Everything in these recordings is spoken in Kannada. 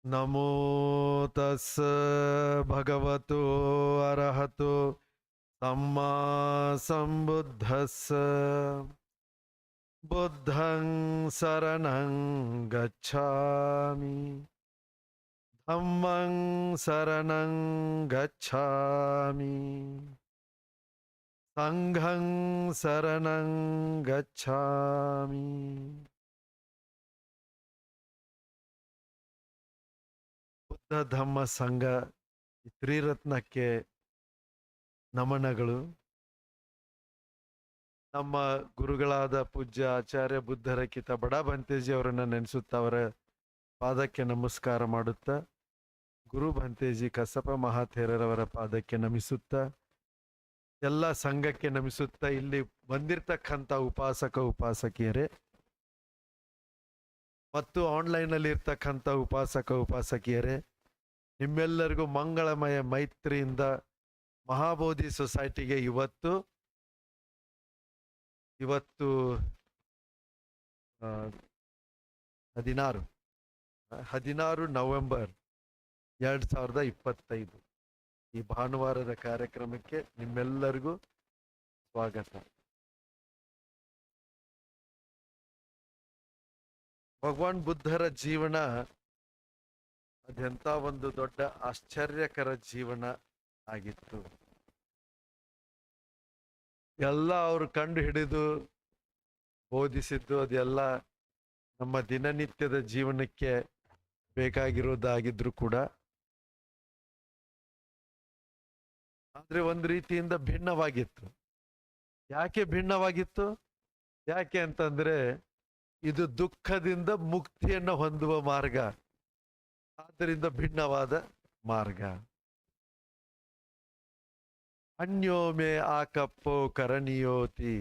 ನಮೋ ತಸ್ಸ ಭಗವತೋ ಅರ್ಹತೋ ಸಮ್ಮಾ ಸಂಬುದ್ಧಸ್ಸ. ಬುದ್ಧಂ ಶರಣಂ ಗಚ್ಛಾಮಿ, ಧಮ್ಮಂ ಶರಣಂ ಗಚ್ಛಾಮಿ, ಸಂಘಂ ಶರಣಂ ಗಚ್ಛಾಮಿ. ಬುದ್ಧ ಧಮ್ಮ ಸಂಘ ಈ ತ್ರಿರತ್ನಕ್ಕೆ ನಮನಗಳು. ನಮ್ಮ ಗುರುಗಳಾದ ಪೂಜ್ಯ ಆಚಾರ್ಯ ಬುದ್ಧರಕಿತ ಬಡ ಭಂತೇಜಿ ಅವರನ್ನ ನೆನೆಸುತ್ತಾ ಅವರ ಪಾದಕ್ಕೆ ನಮಸ್ಕಾರ ಮಾಡುತ್ತಾ, ಗುರು ಭಂತೇಜಿ ಕಸಪ ಮಹಾಥೇರರವರ ಪಾದಕ್ಕೆ ನಮಿಸುತ್ತಾ, ಎಲ್ಲ ಸಂಘಕ್ಕೆ ನಮಿಸುತ್ತಾ, ಇಲ್ಲಿ ಬಂದಿರತಕ್ಕಂಥ ಉಪಾಸಕ ಉಪಾಸಕಿಯರೇ ಮತ್ತು ಆನ್ಲೈನ್ ಅಲ್ಲಿ ಇರ್ತಕ್ಕಂಥ ಉಪಾಸಕ ಉಪಾಸಕಿಯರೇ, ನಿಮ್ಮೆಲ್ಲರಿಗೂ ಮಂಗಳಮಯ ಮೈತ್ರಿಯಿಂದ ಮಹಾಬೋಧಿ ಸೊಸೈಟಿಗೆ ಇವತ್ತು 16 ನವೆಂಬರ್ 2025 ಈ ಭಾನುವಾರದ ಕಾರ್ಯಕ್ರಮಕ್ಕೆ ನಿಮ್ಮೆಲ್ಲರಿಗೂ ಸ್ವಾಗತ. ಭಗವಾನ್ ಬುದ್ಧರ ಜೀವನ ಅದೆಂತ ಒಂದು ದೊಡ್ಡ ಆಶ್ಚರ್ಯಕರ ಜೀವನ ಆಗಿತ್ತು. ಎಲ್ಲ ಅವರು ಕಂಡು ಹಿಡಿದು ಬೋಧಿಸಿದ್ದು ಅದೆಲ್ಲ ನಮ್ಮ ದಿನನಿತ್ಯದ ಜೀವನಕ್ಕೆ ಬೇಕಾಗಿರೋದಾಗಿದ್ರು ಕೂಡ, ಆದ್ರೆ ಒಂದು ರೀತಿಯಿಂದ ಭಿನ್ನವಾಗಿತ್ತು. ಯಾಕೆ ಭಿನ್ನವಾಗಿತ್ತು? ಯಾಕೆ ಅಂತಂದ್ರೆ ಇದು ದುಃಖದಿಂದ ಮುಕ್ತಿಯನ್ನು ಹೊಂದುವ ಮಾರ್ಗ, ಆದ್ದರಿಂದ ಭಿನ್ನವಾದ ಮಾರ್ಗ. ಅನ್ಯೋಮೆ ಆಕಪ್ಪೋ ಕರಣಿಯೋತಿ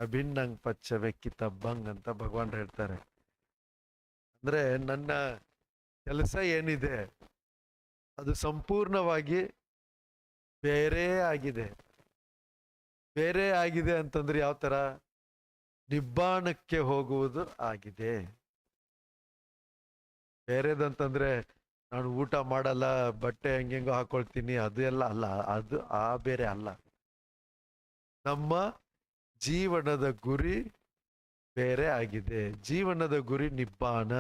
ಅಭಿನ್ನಂಗ್ ಪಚ್ಚವೆ ಕಿತಬ್ಬಂಗ್ ಅಂತ ಭಗವಾನ್ ಹೇಳ್ತಾರೆ. ಅಂದ್ರೆ ನನ್ನ ಕೆಲಸ ಏನಿದೆ ಅದು ಸಂಪೂರ್ಣವಾಗಿ ಬೇರೆ ಆಗಿದೆ. ಬೇರೆ ಆಗಿದೆ ಅಂತಂದ್ರೆ ಯಾವ ತರ? ನಿಬ್ಬಾಣಕ್ಕೆ ಹೋಗುವುದು ಆಗಿದೆ. ಬೇರೆದಂತಂದ್ರೆ ನಾನು ಊಟ ಮಾಡಲ್ಲ, ಬಟ್ಟೆ ಹೆಂಗೆಂಗೋ ಹಾಕೊಳ್ತೀನಿ, ಅದು ಎಲ್ಲ ಅಲ್ಲ. ಅದು ಆ ಬೇರೆ ಅಲ್ಲ. ನಮ್ಮ ಜೀವನದ ಗುರಿ ಬೇರೆ ಆಗಿದೆ. ಜೀವನದ ಗುರಿ ನಿಬ್ಬಾಣ,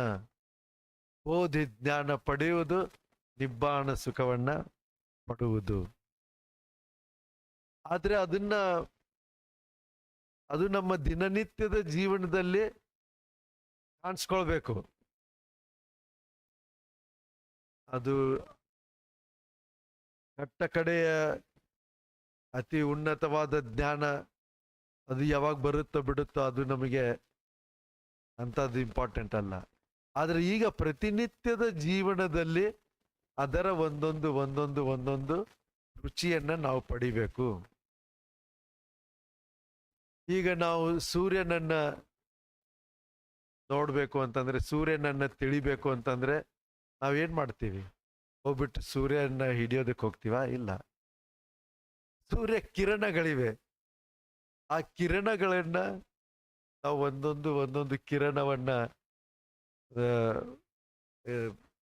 ಬೋಧಿ ಜ್ಞಾನ ಪಡೆಯುವುದು, ನಿಬ್ಬಾಣ ಸುಖವನ್ನ ಪಡುವುದು. ಆದ್ರೆ ಅದು ನಮ್ಮ ದಿನನಿತ್ಯದ ಜೀವನದಲ್ಲಿ ಕಾಣಿಸ್ಕೊಳ್ಬೇಕು. ಅದು ಕಟ್ಟ ಕಡೆಯ ಅತಿ ಉನ್ನತವಾದ ಜ್ಞಾನ ಅದು ಯಾವಾಗ ಬರುತ್ತೋ ಬಿಡುತ್ತೋ ಅದು ನಮಗೆ ಅಂಥದ್ದು ಇಂಪಾರ್ಟೆಂಟ್ ಅಲ್ಲ. ಆದ್ರೆ ಈಗ ಪ್ರತಿನಿತ್ಯದ ಜೀವನದಲ್ಲಿ ಅದರ ಒಂದೊಂದು ರುಚಿಯನ್ನ ನಾವು ಪಡಿಬೇಕು. ಈಗ ನಾವು ಸೂರ್ಯನನ್ನ ನೋಡ್ಬೇಕು ಅಂತಂದ್ರೆ, ಸೂರ್ಯನನ್ನ ತಿಳಿಬೇಕು ಅಂತಂದ್ರೆ ನಾವೇನ್ ಮಾಡ್ತೀವಿ? ಹೋಗ್ಬಿಟ್ಟು ಸೂರ್ಯನ ಹಿಡಿಯೋದಕ್ಕೆ ಹೋಗ್ತೀವ? ಇಲ್ಲ. ಸೂರ್ಯ ಕಿರಣಗಳಿವೆ. ಆ ಕಿರಣಗಳನ್ನ ನಾವು ಒಂದೊಂದು ಕಿರಣವನ್ನ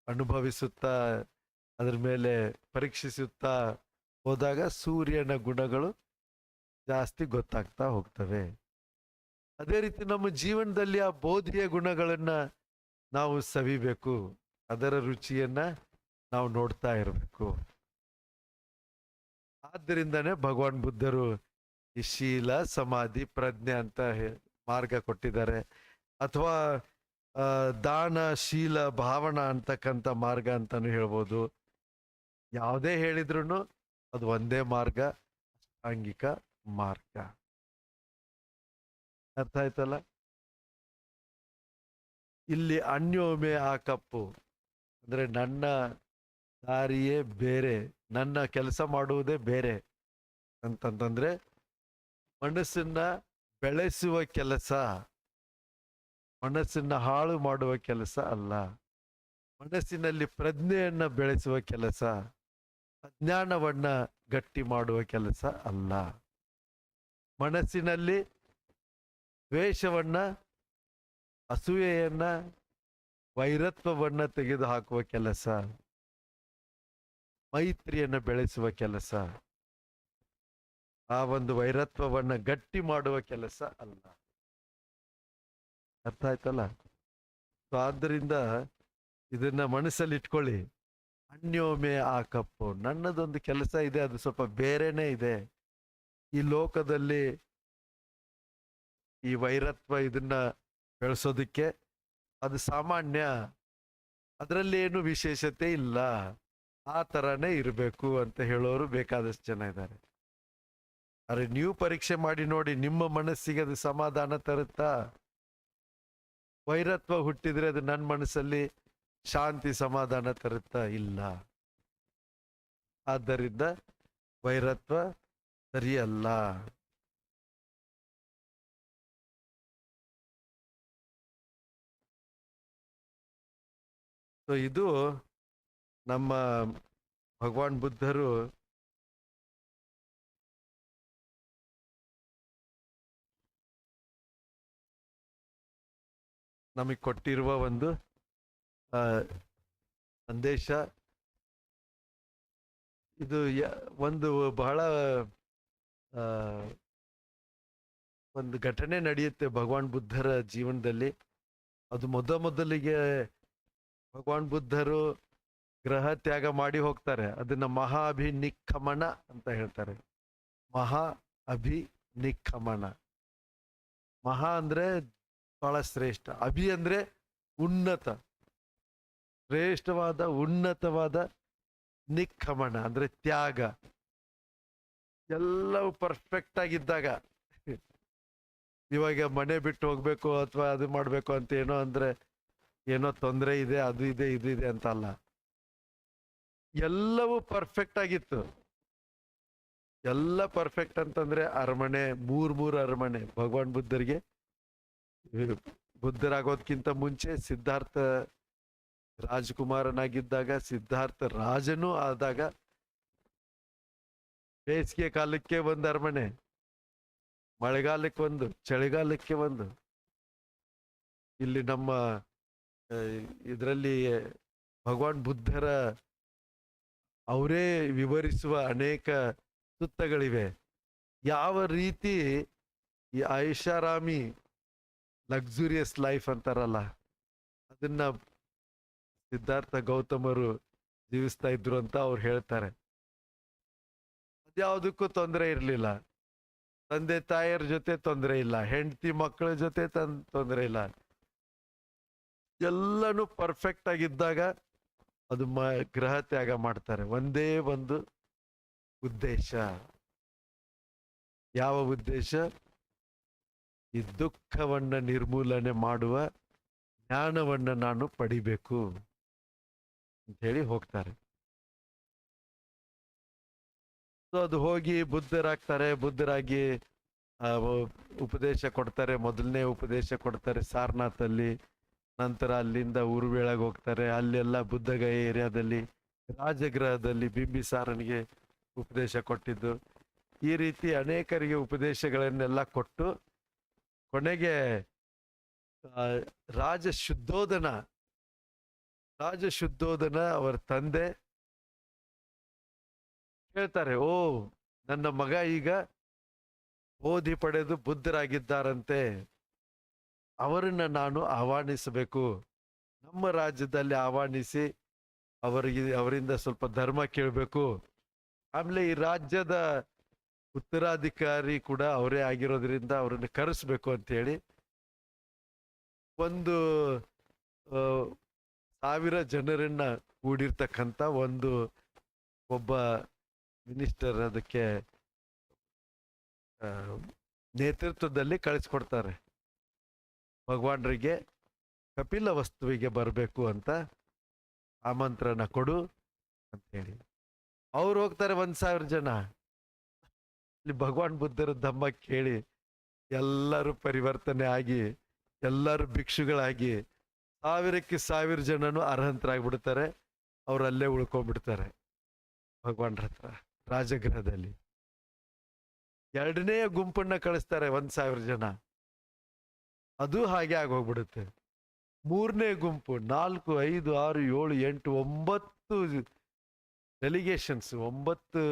ಅನುಭವಿಸುತ್ತಾ ಅದ್ರ ಮೇಲೆ ಪರೀಕ್ಷಿಸುತ್ತಾ ಹೋದಾಗ ಸೂರ್ಯನ ಗುಣಗಳು ಜಾಸ್ತಿ ಗೊತ್ತಾಗ್ತಾ ಹೋಗ್ತವೆ. ಅದೇ ರೀತಿ ನಮ್ಮ ಜೀವನದಲ್ಲಿ ಆ ಬೋಧಿಯ ಗುಣಗಳನ್ನ ನಾವು ಸವಿಬೇಕು, ಅದರ ರುಚಿಯನ್ನ ನಾವು ನೋಡ್ತಾ ಇರಬೇಕು. ಆದ್ದರಿಂದನೇ ಭಗವಾನ್ ಬುದ್ಧರು ಈ ಶೀಲ, ಸಮಾಧಿ, ಪ್ರಜ್ಞೆ ಅಂತ ಮಾರ್ಗ ಕೊಟ್ಟಿದ್ದಾರೆ. ಅಥವಾ ದಾನ, ಶೀಲ, ಭಾವನಾ ಅಂತಕ್ಕಂಥ ಮಾರ್ಗ ಅಂತಾನು ಹೇಳ್ಬೋದು. ಯಾವುದೇ ಹೇಳಿದ್ರು ಅದು ಒಂದೇ ಮಾರ್ಗ, ಅಷ್ಟಾಂಗಿಕ ಮಾರ್ಗ. ಅರ್ಥ ಆಯ್ತಲ್ಲ? ಇಲ್ಲಿ ಅನ್ಯೋಮೆ ಆ ಕಪ್ಪು ಅಂದ್ರೆ ನನ್ನ ದಾರಿಯೇ ಬೇರೆ, ನನ್ನ ಕೆಲಸ ಮಾಡುವುದೇ ಬೇರೆ ಅಂತಂತಂದ್ರೆ ಮನಸ್ಸನ್ನ ಬೆಳೆಸುವ ಕೆಲಸ, ಮನಸ್ಸನ್ನ ಹಾಳು ಮಾಡುವ ಕೆಲಸ ಅಲ್ಲ. ಮನಸ್ಸಿನಲ್ಲಿ ಪ್ರಜ್ಞೆಯನ್ನ ಬೆಳೆಸುವ ಕೆಲಸ, ಅಜ್ಞಾನವನ್ನ ಗಟ್ಟಿ ಮಾಡುವ ಕೆಲಸ ಅಲ್ಲ. ಮನಸ್ಸಿನಲ್ಲಿ ದ್ವೇಷವನ್ನ, ಅಸೂಯೆಯನ್ನ, ವೈರತ್ವವನ್ನ ತೆಗೆದು ಹಾಕುವ ಕೆಲಸ, ಮೈತ್ರಿಯನ್ನು ಬೆಳೆಸುವ ಕೆಲಸ, ಆ ಒಂದು ವೈರತ್ವವನ್ನ ಗಟ್ಟಿ ಮಾಡುವ ಕೆಲಸ ಅಲ್ಲ. ಅರ್ಥ ಆಯ್ತಲ್ಲ? ಸೊ ಆದ್ದರಿಂದ ಇದನ್ನ ಮನಸ್ಸಲ್ಲಿ ಇಟ್ಕೊಳ್ಳಿ. ಅನ್ಯೋಮೆ ಆ ಕಪ್ಪು, ನನ್ನದೊಂದು ಕೆಲಸ ಇದೆ, ಅದು ಸ್ವಲ್ಪ ಬೇರೆನೇ ಇದೆ. ಈ ಲೋಕದಲ್ಲಿ ಈ ವೈರತ್ವ ಇದನ್ನ ಬೆಳೆಸೋದಿಕ್ಕೆ ಅದು ಸಾಮಾನ್ಯ, ಅದರಲ್ಲಿ ಏನು ವಿಶೇಷತೆ ಇಲ್ಲ, ಆ ತರನೇ ಇರಬೇಕು ಅಂತ ಹೇಳೋರು ಬೇಕಾದಷ್ಟು ಜನ ಇದ್ದಾರೆ. ಅರೆ ನೀವು ಪರೀಕ್ಷೆ ಮಾಡಿ ನೋಡಿ, ನಿಮ್ಮ ಮನಸ್ಸಿಗೆ ಅದು ಸಮಾಧಾನ ತರುತ್ತಾ? ವೈರತ್ವ ಹುಟ್ಟಿದ್ರೆ ಅದು ನನ್ನ ಮನಸ್ಸಲ್ಲಿ ಶಾಂತಿ ಸಮಾಧಾನ ತರುತ್ತಾ? ಇಲ್ಲ. ಆದ್ದರಿಂದ ವೈರತ್ವ ಸರಿಯಲ್ಲ. ಸೊ ಇದು ನಮ್ಮ ಭಗವಾನ್ ಬುದ್ಧರು ನಮಗೆ ಕೊಟ್ಟಿರುವ ಒಂದು ಸಂದೇಶ. ಇದು ಒಂದು ಬಹಳ ಒಂದು ಘಟನೆ ನಡೆಯುತ್ತೆ ಭಗವಾನ್ ಬುದ್ಧರ ಜೀವನದಲ್ಲಿ. ಅದು ಮೊದಲಿಗೆ ಭಗವಾನ್ ಬುದ್ಧರು ಗ್ರಹ ತ್ಯಾಗ ಮಾಡಿ ಹೋಗ್ತಾರೆ. ಅದನ್ನ ಮಹಾ ಅಭಿನಿಕ್ಕಮನ ಅಂತ ಹೇಳ್ತಾರೆ. ಮಹಾ ಅಭಿನಿಕ್ಕಮನ. ಮಹಾ ಅಂದ್ರೆ ಬಹಳ ಶ್ರೇಷ್ಠ, ಅಭಿ ಅಂದ್ರೆ ಉನ್ನತ, ಶ್ರೇಷ್ಠವಾದ ಉನ್ನತವಾದ, ನಿಕ್ಕಮನ ಅಂದ್ರೆ ತ್ಯಾಗ. ಎಲ್ಲವೂ ಪರ್ಫೆಕ್ಟ್ ಆಗಿದ್ದಾಗ, ಇವಾಗ ಮನೆ ಬಿಟ್ಟು ಹೋಗ್ಬೇಕು ಅಥವಾ ಅದು ಮಾಡ್ಬೇಕು ಅಂತ ಏನೋ ಅಂದ್ರೆ ಏನೋ ತೊಂದರೆ ಇದೆ, ಅದು ಇದೆ ಇದು ಇದೆ ಅಂತ ಅಲ್ಲ, ಎಲ್ಲವೂ ಪರ್ಫೆಕ್ಟ್ ಆಗಿತ್ತು. ಎಲ್ಲ ಪರ್ಫೆಕ್ಟ್ ಅಂತಂದ್ರೆ ಅರಮನೆ, ಮೂರು ಅರಮನೆ. ಭಗವಾನ್ ಬುದ್ಧರಿಗೆ ಬುದ್ಧರಾಗೋದ್ಕಿಂತ ಮುಂಚೆ ಸಿದ್ಧಾರ್ಥ ರಾಜಕುಮಾರನಾಗಿದ್ದಾಗ, ಸಿದ್ಧಾರ್ಥ ರಾಜನೂ ಆದಾಗ, ಬೇಸಿಗೆ ಕಾಲಕ್ಕೆ ಒಂದು ಅರಮನೆ, ಮಳೆಗಾಲಕ್ಕೆ ಒಂದು, ಚಳಿಗಾಲಕ್ಕೆ ಒಂದು. ಇಲ್ಲಿ ನಮ್ಮ ಇದರಲ್ಲಿ ಭಗವಾನ್ ಬುದ್ಧರ ಅವರೇ ವಿವರಿಸುವ ಅನೇಕ ಸೂತ್ರಗಳಿವೆ. ಯಾವ ರೀತಿ ಈ ಐಷಾರಾಮಿ ಲಕ್ಸುರಿಯಸ್ ಲೈಫ್ ಅಂತಾರಲ್ಲ, ಅದನ್ನ ಸಿದ್ಧಾರ್ಥ ಗೌತಮರು ಜೀವಿಸ್ತಾ ಇದ್ರು ಅಂತ ಅವ್ರು ಹೇಳ್ತಾರೆ. ಅದ್ಯಾವುದಕ್ಕೂ ತೊಂದರೆ ಇರಲಿಲ್ಲ. ತಂದೆ ತಾಯಿಯರ ಜೊತೆ ತೊಂದರೆ ಇಲ್ಲ, ಹೆಂಡತಿ ಮಕ್ಕಳ ಜೊತೆ ತೊಂದರೆ ಇಲ್ಲ, ಎಲ್ಲನೂ ಪರ್ಫೆಕ್ಟ್ ಆಗಿದ್ದಾಗ ಅದು ಗ್ರಹ ತ್ಯಾಗ ಮಾಡ್ತಾರೆ. ಒಂದೇ ಒಂದು ಉದ್ದೇಶ. ಯಾವ ಉದ್ದೇಶ? ಈ ದುಃಖವನ್ನ ನಿರ್ಮೂಲನೆ ಮಾಡುವ ಜ್ಞಾನವನ್ನ ನಾನು ಪಡಿಬೇಕು ಅಂತ ಹೇಳಿ ಹೋಗ್ತಾರೆ. ಸೊ ಅದು ಹೋಗಿ ಬುದ್ಧರಾಗ್ತಾರೆ. ಬುದ್ಧರಾಗಿ ಉಪದೇಶ ಕೊಡ್ತಾರೆ. ಮೊದಲನೇ ಉಪದೇಶ ಕೊಡ್ತಾರೆ ಸಾರನಾಥಲ್ಲಿ. ನಂತರ ಅಲ್ಲಿಂದ ಉರುವೇಳಗೆ ಹೋಗ್ತಾರೆ. ಅಲ್ಲೆಲ್ಲ ಬುದ್ಧಗಯ ಏರಿಯಾದಲ್ಲಿ ರಾಜಗೃಹದಲ್ಲಿ ಬಿಂಬಿಸಾರನಿಗೆ ಉಪದೇಶ ಕೊಟ್ಟಿದ್ದು. ಈ ರೀತಿ ಅನೇಕರಿಗೆ ಉಪದೇಶಗಳನ್ನೆಲ್ಲ ಕೊಟ್ಟು ಕೊನೆಗೆ ರಾಜ ಶುದ್ಧೋಧನ ಅವರ ತಂದೆ ಹೇಳ್ತಾರೆ, ಓ ನನ್ನ ಮಗ ಈಗ ಬೋಧಿ ಪಡೆದು ಬುದ್ಧರಾಗಿದ್ದಾರಂತೆ, ಅವರನ್ನ ನಾನು ಆಹ್ವಾನಿಸಬೇಕು, ನಮ್ಮ ರಾಜ್ಯದಲ್ಲಿ ಆಹ್ವಾನಿಸಿ ಅವರಿಂದ ಸ್ವಲ್ಪ ಧರ್ಮ ಕೇಳಬೇಕು. ಆಮೇಲೆ ಈ ರಾಜ್ಯದ ಉತ್ತರಾಧಿಕಾರಿ ಕೂಡ ಅವರೇ ಆಗಿರೋದ್ರಿಂದ ಅವರನ್ನು ಕರೆಸ್ಬೇಕು ಅಂತ ಹೇಳಿ ಒಂದು 1000 ಜನರನ್ನ ಕೂಡಿರ್ತಕ್ಕಂಥ ಒಬ್ಬ ಮಿನಿಸ್ಟರ್ ಅದಕ್ಕೆ ನೇತೃತ್ವದಲ್ಲಿ ಕಳಿಸ್ಕೊಡ್ತಾರೆ. ಭಗವಾನರಿಗೆ ಕಪಿಲ ವಸ್ತುವಿಗೆ ಬರಬೇಕು ಅಂತ ಆಮಂತ್ರಣ ಕೊಡು ಅಂತ ಹೇಳಿ ಅವ್ರು ಹೋಗ್ತಾರೆ. 1000 ಜನ. ಇಲ್ಲಿ ಭಗವಾನ್ ಬುದ್ಧರ ಧಮ್ಮ ಕೇಳಿ ಎಲ್ಲರೂ ಪರಿವರ್ತನೆ ಆಗಿ, ಎಲ್ಲರೂ ಭಿಕ್ಷುಗಳಾಗಿ 1000ಕ್ಕೆ 1000 ಜನನು ಅರ್ಹಂತರಾಗ್ಬಿಡ್ತಾರೆ. ಅವ್ರು ಅಲ್ಲೇ ಉಳ್ಕೊಂಡ್ಬಿಡ್ತಾರೆ ಭಗವಾನ್ರ ಹತ್ರ ರಾಜಗೃಹದಲ್ಲಿ. 2ನೇ ಗುಂಪನ್ನ ಕಳಿಸ್ತಾರೆ 1000 ಜನ. ಅದು ಹಾಗೆ ಆಗೋಗ್ಬಿಡುತ್ತೆ. ಮೂರನೇ ಗುಂಪು 4, 5, 6, 7, 8, 9 ಡೆಲಿಗೇಷನ್ಸ್, 9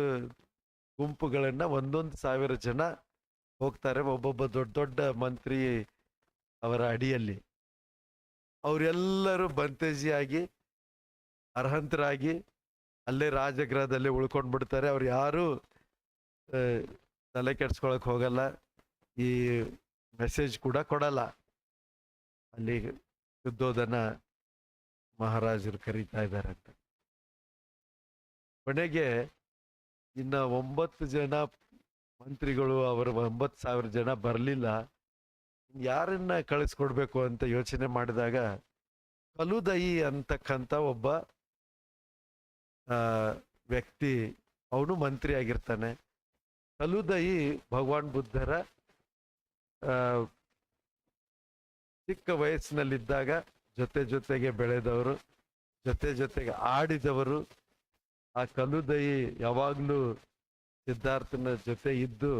ಗುಂಪುಗಳನ್ನ 1,1,000 ಜನ ಹೋಗ್ತಾರೆ. ಒಬ್ಬೊಬ್ಬ ದೊಡ್ಡ ದೊಡ್ಡ ಮಂತ್ರಿ ಅವರ ಅಡಿಯಲ್ಲಿ ಅವರೆಲ್ಲರೂ ಬಂತೇಜಿಯಾಗಿ ಅರ್ಹಂತರಾಗಿ ಅಲ್ಲೇ ರಾಜಗೃಹದಲ್ಲೇ ಉಳ್ಕೊಂಡ್ ಬಿಡ್ತಾರೆ. ಅವ್ರು ಯಾರು ತಲೆ ಕೆಡ್ಸ್ಕೊಳಕ್ ಹೋಗಲ್ಲ, ಈ ಮೆಸೇಜ್ ಕೂಡ ಕೊಡಲ್ಲ. ಅಲ್ಲಿ ಶುದ್ಧೋಧನ ಮಹಾರಾಜರು ಕರೀತಾ ಇದ್ದಾರೆ ಅಂತ. ಕೊನೆಗೆ ಇನ್ನ 9 ಜನ ಮಂತ್ರಿಗಳು, ಅವರ 9,000 ಜನ ಬರಲಿಲ್ಲ. ಯಾರನ್ನ ಕಳಿಸ್ಕೊಡ್ಬೇಕು ಅಂತ ಯೋಚನೆ ಮಾಡಿದಾಗ ಕಲುದಯಿ ಅಂತಕ್ಕಂಥ ಒಬ್ಬ ವ್ಯಕ್ತಿ, ಅವನು ಮಂತ್ರಿ ಆಗಿರ್ತಾನೆ. ಕಲುದಯಿ ಭಗವಾನ್ ಬುದ್ಧರ ಚಿಕ್ಕ ವಯಸ್ಸಿನಲ್ಲಿದ್ದಾಗ ಜೊತೆ ಜೊತೆಗೆ ಬೆಳೆದವರು, ಜೊತೆ ಜೊತೆಗೆ ಆಡಿದವರು. ಆ ಕಲುದಯಿ ಯಾವಾಗ್ಲೂ ಸಿದ್ಧಾರ್ಥನ ಜೊತೆ ಇದ್ದು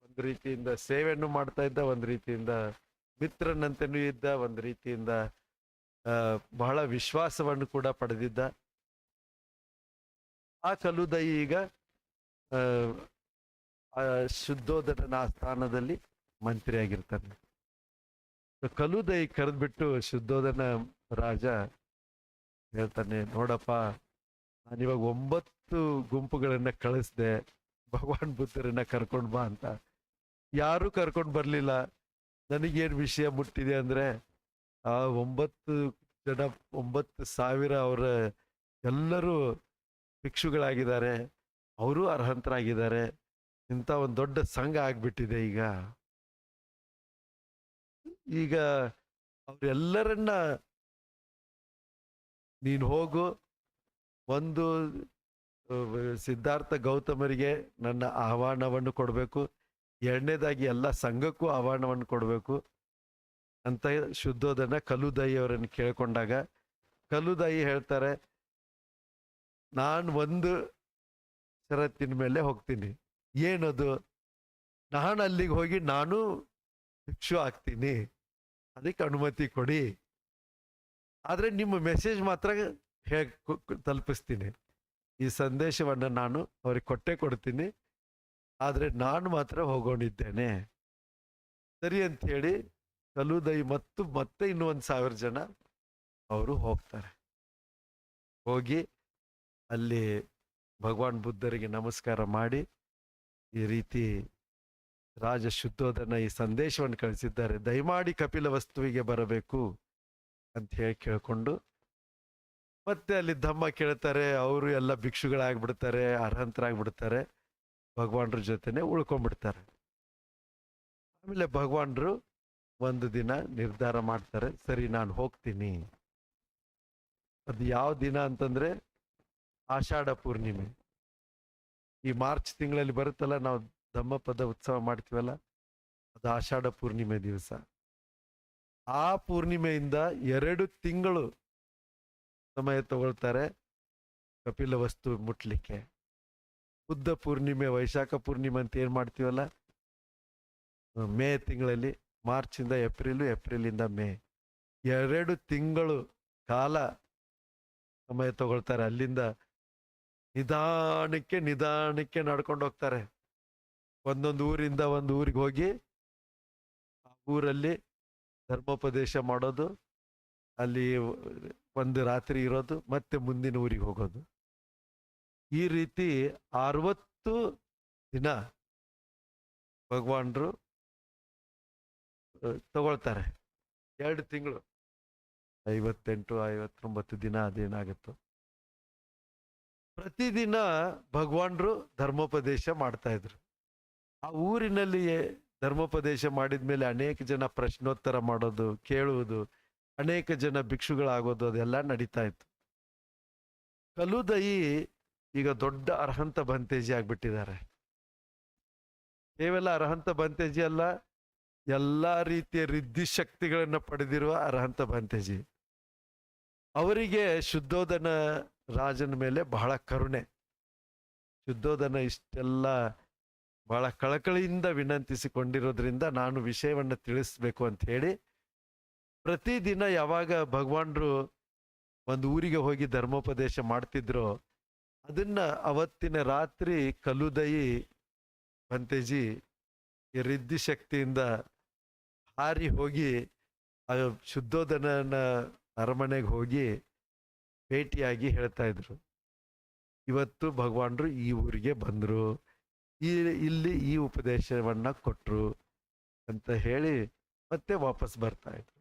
ಒಂದು ರೀತಿಯಿಂದ ಸೇವೆಯನ್ನು ಮಾಡ್ತಾ ಇದ್ದ, ಒಂದು ರೀತಿಯಿಂದ ಮಿತ್ರನಂತೆನೂ ಇದ್ದ, ಒಂದು ರೀತಿಯಿಂದ ಬಹಳ ವಿಶ್ವಾಸವನ್ನು ಕೂಡ ಪಡೆದಿದ್ದ. ಆ ಕಲುದಯಿ ಈಗ ಶುದ್ಧೋಧನ ಸ್ಥಾನದಲ್ಲಿ ಮಂತ್ರಿ ಆಗಿರ್ತಾನೆ. ಕಲುದಯಿ ಕರೆದ್ಬಿಟ್ಟು ಶುದ್ಧೋಧನ ರಾಜ ಹೇಳ್ತಾನೆ, ನೋಡಪ್ಪ, ನಾನಿವಾಗ 9 ಗುಂಪುಗಳನ್ನ ಕಳಿಸ್ದೆ, ಭಗವಾನ್ ಬುದ್ಧರನ್ನ ಕರ್ಕೊಂಡ್ ಬಾ ಅಂತ. ಯಾರು ಕರ್ಕೊಂಡ್ ಬರ್ಲಿಲ್ಲ. ನನಗೇನ್ ವಿಷಯ ಮುಟ್ಟಿದೆ ಅಂದ್ರೆ, ಆ 9 ಜನ 9,000 ಅವರ ಎಲ್ಲರೂ ಭಿಕ್ಷುಗಳಾಗಿದ್ದಾರೆ, ಅವರು ಅರ್ಹಂತರಾಗಿದ್ದಾರೆ. ಇಂಥ ಒಂದು ದೊಡ್ಡ ಸಂಘ ಆಗ್ಬಿಟ್ಟಿದೆ ಈಗ. ಈಗ ಅವರೆಲ್ಲರನ್ನ ನೀನು ಹೋಗು, ಒಂದು ಸಿದ್ಧಾರ್ಥ ಗೌತಮರಿಗೆ ನನ್ನ ಆಹ್ವಾನವನ್ನು ಕೊಡಬೇಕು, ಎರಡನೇದಾಗಿ ಎಲ್ಲ ಸಂಘಕ್ಕೂ ಆಹ್ವಾನವನ್ನು ಕೊಡಬೇಕು ಅಂತ ಶುದ್ಧೋಧನ ಕಲುದಯಿ ಅವರನ್ನು ಕೇಳ್ಕೊಂಡಾಗ ಕಲುದಯಿ ಹೇಳ್ತಾರೆ, ನಾನು ಒಂದು ಷರತ್ತಿನ ಮೇಲೆ ಹೋಗ್ತೀನಿ. ಏನದು? ನಾನು ಅಲ್ಲಿಗೆ ಹೋಗಿ ನಾನು ಭಿಕ್ಷು ಆಗ್ತೀನಿ, ಅದಕ್ಕೆ ಅನುಮತಿ ಕೊಡಿ. ಆದ್ರೆ ನಿಮ್ಮ ಮೆಸೇಜ್ ಮಾತ್ರ ಹೇಗೆ ತಲುಪಿಸ್ತೀನಿ, ಈ ಸಂದೇಶವನ್ನು ನಾನು ಅವ್ರಿಗೆ ಕೊಟ್ಟೆ ಕೊಡ್ತೀನಿ, ಆದ್ರೆ ನಾನು ಮಾತ್ರ ಹೋಗೋಣಿದ್ದೇನೆ. ಸರಿ ಅಂತ ಹೇಳಿ ಕಲುದಯಿ ಮತ್ತೆ ಇನ್ನೂ 1,000 ಜನ ಅವರು ಹೋಗ್ತಾರೆ. ಹೋಗಿ ಅಲ್ಲಿ ಭಗವಾನ್ ಬುದ್ಧರಿಗೆ ನಮಸ್ಕಾರ ಮಾಡಿ, ಈ ರೀತಿ ರಾಜ ಶುದ್ಧೋಧನ ಈ ಸಂದೇಶವನ್ನು ಕಳಿಸಿದ್ದಾರೆ, ದಯಮಾಡಿ ಕಪಿಲ ವಸ್ತುವಿಗೆ ಬರಬೇಕು ಅಂತ ಹೇಳಿ ಕೇಳ್ಕೊಂಡು ಮತ್ತೆ ಅಲ್ಲಿ ಧಮ್ಮ ಕೇಳ್ತಾರೆ. ಅವರು ಎಲ್ಲ ಭಿಕ್ಷುಗಳಾಗ್ಬಿಡ್ತಾರೆ, ಅರ್ಹಂತರಾಗ್ಬಿಡ್ತಾರೆ, ಭಗವಾನ್ರ ಜೊತೆನೆ ಉಳ್ಕೊಂಡ್ಬಿಡ್ತಾರೆ. ಆಮೇಲೆ ಭಗವಾನ್ರು ಒಂದು ದಿನ ನಿರ್ಧಾರ ಮಾಡ್ತಾರೆ, ಸರಿ ನಾನು ಹೋಗ್ತೀನಿ. ಅದು ಯಾವ ದಿನ ಅಂತಂದ್ರೆ ಆಷಾಢ ಪೂರ್ಣಿಮೆ. ಈ ಮಾರ್ಚ್ ತಿಂಗಳಲ್ಲಿ ಬರುತ್ತಲ್ಲ, ನಾವು ಧಮ್ಮಪದ ಉತ್ಸವ ಮಾಡ್ತೀವಲ್ಲ, ಅದು ಆಷಾಢ ಪೂರ್ಣಿಮೆ ದಿವಸ. ಆ ಪೂರ್ಣಿಮೆಯಿಂದ 2 ತಿಂಗಳು ಸಮಯ ತಗೊಳ್ತಾರೆ ಕಪಿಲ ವಸ್ತು ಮುಟ್ಲಿಕ್ಕೆ. ಬುದ್ಧ ಪೂರ್ಣಿಮೆ, ವೈಶಾಖ ಪೂರ್ಣಿಮೆ ಅಂತ ಏನ್ ಮಾಡ್ತೀವಲ್ಲ, ಮೇ ತಿಂಗಳಲ್ಲಿ, ಮಾರ್ಚ್ ಇಂದ ಏಪ್ರಿಲ್, ಏಪ್ರಿಲ್ ಇಂದ ಮೇ, 2 ತಿಂಗಳು ಕಾಲ ಸಮಯ ತಗೊಳ್ತಾರೆ. ಅಲ್ಲಿಂದ ನಿಧಾನಕ್ಕೆ ನಡ್ಕೊಂಡು ಹೋಗ್ತಾರೆ. ಒಂದೊಂದು ಊರಿಂದ ಒಂದು ಊರಿಗೆ ಹೋಗಿ ಆ ಊರಲ್ಲಿ ಧರ್ಮೋಪದೇಶ ಮಾಡೋದು, ಅಲ್ಲಿ ಒಂದು ರಾತ್ರಿ ಇರೋದು, ಮತ್ತೆ ಮುಂದಿನ ಊರಿಗೆ ಹೋಗೋದು. ಈ ರೀತಿ 60 ದಿನ ಭಗವಾನ್ರು ತಗೊಳ್ತಾರೆ. 2 ತಿಂಗಳು, 58, 59 ದಿನ ಅದೇನಾಗುತ್ತೋ. ಪ್ರತಿದಿನ ಭಗವಾನ್ರು ಧರ್ಮೋಪದೇಶ ಮಾಡ್ತಾ ಇದ್ರು. ಆ ಊರಿನಲ್ಲಿ ಧರ್ಮೋಪದೇಶ ಮಾಡಿದ್ಮೇಲೆ ಅನೇಕ ಜನ ಪ್ರಶ್ನೋತ್ತರ ಮಾಡೋದು, ಕೇಳುವುದು, ಅನೇಕ ಜನ ಭಿಕ್ಷುಗಳಾಗೋದು, ಅದೆಲ್ಲ ನಡೀತಾ ಇತ್ತು. ಕಲುದಯಿ ಈಗ ದೊಡ್ಡ ಅರ್ಹಂತ ಬಂತೇಜಿ ಆಗ್ಬಿಟ್ಟಿದ್ದಾರೆ. ಕೇವಲ ಅರ್ಹಂತ ಬಂತೇಜಿ ಅಲ್ಲ, ಎಲ್ಲಾ ರೀತಿಯ ರಿದ್ಧಿ ಶಕ್ತಿಗಳನ್ನ ಪಡೆದಿರುವ ಅರ್ಹಂತ ಬಂತೇಜಿ. ಅವರಿಗೆ ಶುದ್ಧೋಧನ ರಾಜನ ಮೇಲೆ ಬಹಳ ಕರುಣೆ. ಶುದ್ಧೋಧನ ಇಷ್ಟೆಲ್ಲ ಬಹಳ ಕಳಕಳಿಯಿಂದ ವಿನಂತಿಸಿಕೊಂಡಿರೋದ್ರಿಂದ ನಾನು ವಿಷಯವನ್ನು ತಿಳಿಸ್ಬೇಕು ಅಂತ ಹೇಳಿ ಪ್ರತಿದಿನ ಯಾವಾಗ ಭಗವಾನ್ರು ಒಂದು ಊರಿಗೆ ಹೋಗಿ ಧರ್ಮೋಪದೇಶ ಮಾಡ್ತಿದ್ರು, ಅದನ್ನ ಅವತ್ತಿನ ರಾತ್ರಿ ಕಲುದಯಿ ಬಂತೇಜಿ ಈ ರಿದ್ಧಿ ಶಕ್ತಿಯಿಂದ ಹಾರಿ ಹೋಗಿ ಆ ಶುದ್ಧೋಧನನ ಅರಮನೆಗೆ ಹೋಗಿ ಭೇಟಿಯಾಗಿ ಹೇಳ್ತಾ ಇದ್ರು, ಇವತ್ತು ಭಗವಾನ್ರು ಈ ಊರಿಗೆ ಬಂದ್ರು, ಇಲ್ಲಿ ಈ ಉಪದೇಶವನ್ನ ಕೊಟ್ರು ಅಂತ ಹೇಳಿ ಮತ್ತೆ ವಾಪಸ್ ಬರ್ತಾ ಇದ್ರು.